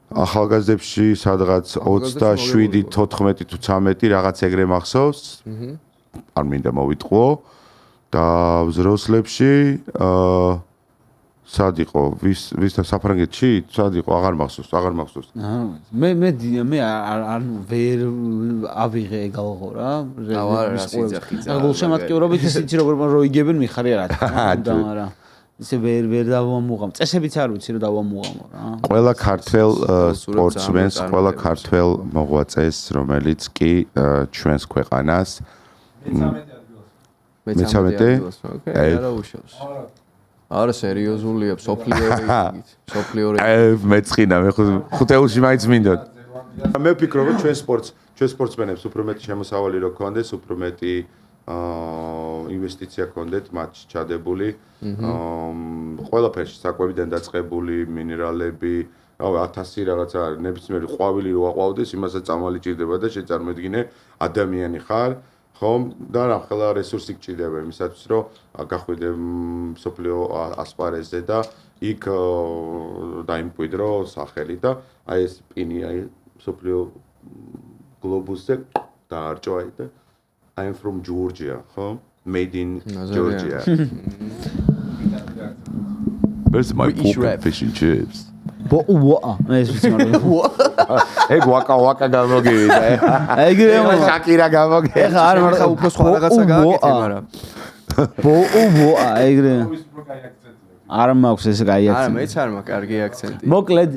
ახალგაზრდებში სადღაც 27, 14 თუ 13 რაღაც ეგრე მახსოვს. არ მინდა მოვიტყუო და ვზროსლებში სად იყო? ვის და საფრანგეთში? სად იყო? აღარ მახსოვს. მე არ ვერ ავიღე ეგალღო რა. გულ შემატკივრობით ისიც როგორ მოიგებენ მიხარი რა. მაგრამ ისე ვერ დავამუღამ. წესებიც არ ვიცი რომ დავამუღამო რა. ყველა ქართველ სპორტსმენს, ყველა ქართველ მოღვაწეს, რომელიც კი ჩვენს ქვეყანას მე-13 არა უშავს. არა სერიოზულია, სოფლიო რეიტინგით. სოფლიო რეიტინგით. მეწყინა, მე ხუთეულში მაინც მინდოდა. მე ვფიქრობ, რომ ჩვენ სპორტსმენებს უფრო მეტი შემოსავალი რო გქონდეს, უფრო მეტი ინვესტიცია გქონდეთ მათ ჩადებული. ყველაფერში საკვებიდან დაწყებული, მინერალები, რავი 1000 რაღაცა ნებისმიერი ყვავილი რო აყვავდეს, იმასაც წამალი ჭირდება და შეწარმოდგინე ადამიანი ხარ. ხომ და რა ხელა რესურსი გჭირდება იმისათვის რომ გახვიდე სოფლიო ასპარეზზე და იქ დაიმკვიდრო სახელი და აი ეს პინი აი სოფლიო გლობუსზე დაარჭვა აი და I am from Georgia, ხო? Made in Georgia. Where's my pork fish and chips? ეს ვიცი მაგრამ ეგ ვაკა გამოგივიდა. ეგრე შაკირა გამოგივიდა. ეხა არ ხა უფრო სხვა რაღაცა გააკეთე, მაგრამ ეგრე არ მაქვს ეს კაი აქცენტი. არა, მეც არ მაქვს კარგი აქცენტი. მოკლედ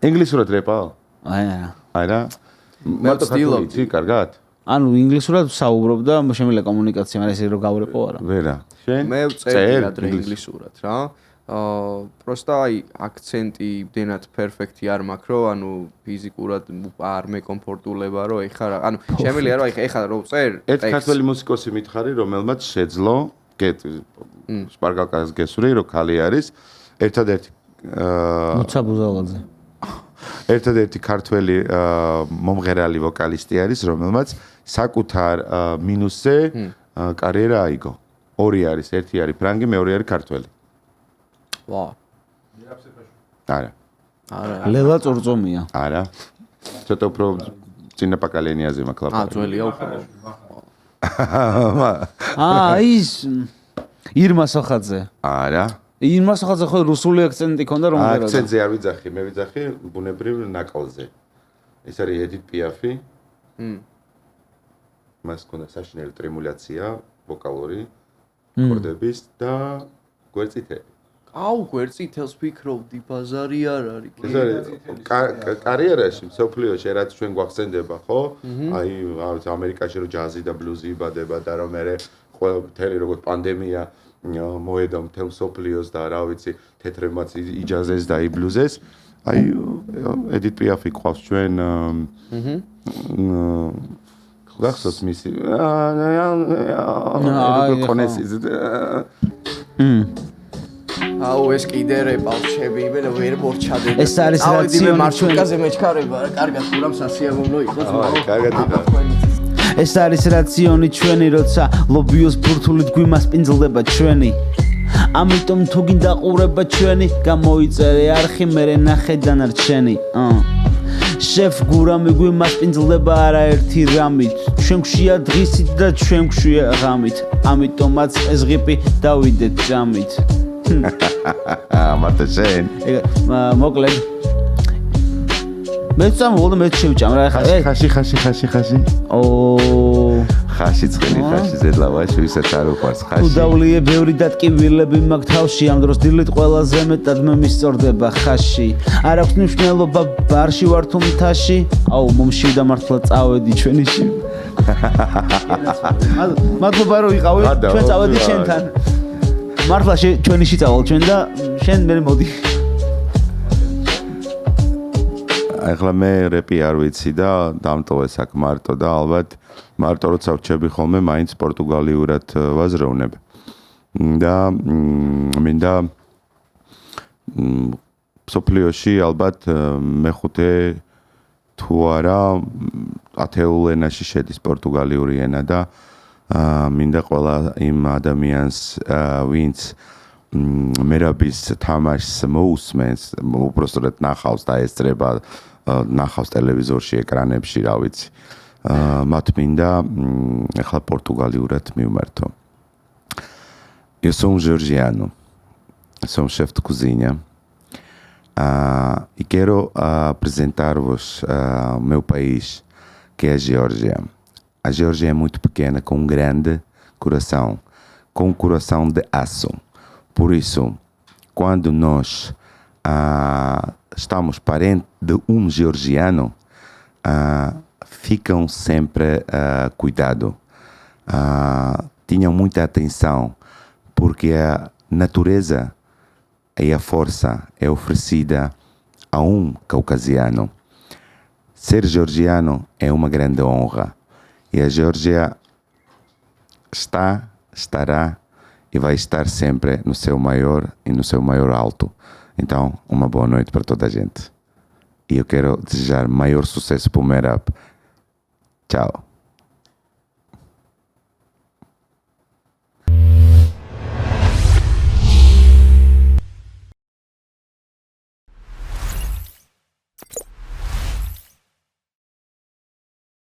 ინგლისურად რეპაო? არა. არა. მარტო ვცდილობ, კარგად? ანუ ინგლისურად ვსაუბრობ და შემიძლია კომუნიკაცია, მაგრამ ესე რომ გავრეპო არა. ვერა. შენ? მე ვწერდი ადრე ინგლისურად რა. просто აი აქცენტი იმდენად პერფექტი არ მაქვს რომ ანუ ფიზიკურად არ მეკომფორტულება რომ ეხა ანუ შემიძლია რომ ეხა რომ წერ ერთ ქართველი მუსიკოსი მითხარი რომელმაც შეძლო სპარგალკას გესური რომ ქალი არის ერთადერთი მუცა ბუზალაძე ერთადერთი ქართველი მომღერალი ვოკალისტი არის რომელმაც საკუთარ მინუსზე კარიერა აიგო ორი არის ერთი არის ფრანგი მეორე არის ქართველი ვა არა ლელა წორწომია არა ცოტა უფრო წინა პაკალენიაზე მაკლაპა ძველია უფრო ის ირმა სახაძე არა ირმა სახაძე ხო რუსული აქცენტი ქონდა რომ არა აქცენტზე არ ვიძახი მე ვიძახი ბუნებრივ ნაკალზე ეს არის ედით პიაფი მას ქონდა საშინელი ტრემულაცია ვოკალური კორდების და გვერდწითელი აუ გვერდწითელს ვფიქრობდი ბაზარი არ არის ეს არის კარიერაში სოფლიოში რაც ჩვენ გვახსენდება ხო აი ამერიკაში რომ ჯაზი და ბლუზი იბადება და რომ მე ყველაფერი როგორც პანდემია მოედო მთელ სოფლიოს და რა ვიცი თეთრებმაც იჯაზეს და იბლუზეს აი ედით პიაფი ყავს ჩვენ გახსოვს მისი აუ ეს კიდე რეპავს ჩემი მე ვერ მორჩადე ეს არის რაციონი მარშრუტკაზე მეჩქარება რა კარგად ხურამ სასიამოვნო იყოს კარგად ეს არის რაციონი ჩვენი როცა ლობიოს ბურთულით გვიმასპინძლდება ჩვენი ამიტომ თუ გინდა ყურება ჩვენი გამოიწერე არხი მერე ნახე დანარჩენი შეფ გურამი გვიმასპინძლდება არაერთი რამით ჩვენ გვშია დღისით და ჩვენ გვშია ღამით ამიტომაც ეს ღიპი დავიდეთ ჯამით მარტო შენ მოკლედ მე წამოვდა მე შევჭამ რა ხაში ხაში ცხელი ხაში ზედლავაში ვისაც არ უყვარს ხაში უდავლიე ბევრი დატკივილები მაგ თავში ამ დროს დილით ყველაზე მეტად მე მისწორდება ხაში არ აქვს მნიშვნელობა ბარში ვარ თუ მთაში აუ მომში და მართლა წავედი ჩვენიში მადლობა რომ იყავით ჩვენ წავედით შენთან მართლა ჩვენიში წავალ ჩვენ და შენ მე მოდი ახლა მე რეპი არ ვიცი და დამტოვეს აქ მარტო და ალბათ მარტო როცა ვჩები ხოლმე მაინც პორტუგალიურად ვაზროვნებ და მინდა სოფლიოში ალბათ მეხუთე თუ არა ათეულ ენაში შედის პორტუგალიური ენა და მინდა ყველა იმ ადამიანს ვინც მერაბის თამაშს მოусმენს უბრალოდ ნახავს და ესწრება ნახავს ტელევიზორში ეკრანებში რა ვიცი მათ მინდა ახლა პორტუგალიურად მივმართო Eu sou georgiano sou chefe de cozinha e quero apresentar-vos meu país que é a Geórgia. A Geórgia é muito pequena com um grande coração com um coração de aço. Por isso, quando nós estamos parentes de um georgiano, ficam sempre cuidado. Tinham muita atenção, porque a natureza e a força é oferecida a um caucasiano. Ser georgiano é uma grande honra. E a Geórgia estará e vai estar sempre no seu maior e no seu maior alto. Então, uma boa noite para toda a gente. E eu quero desejar maior sucesso para o Meetup. Tchau.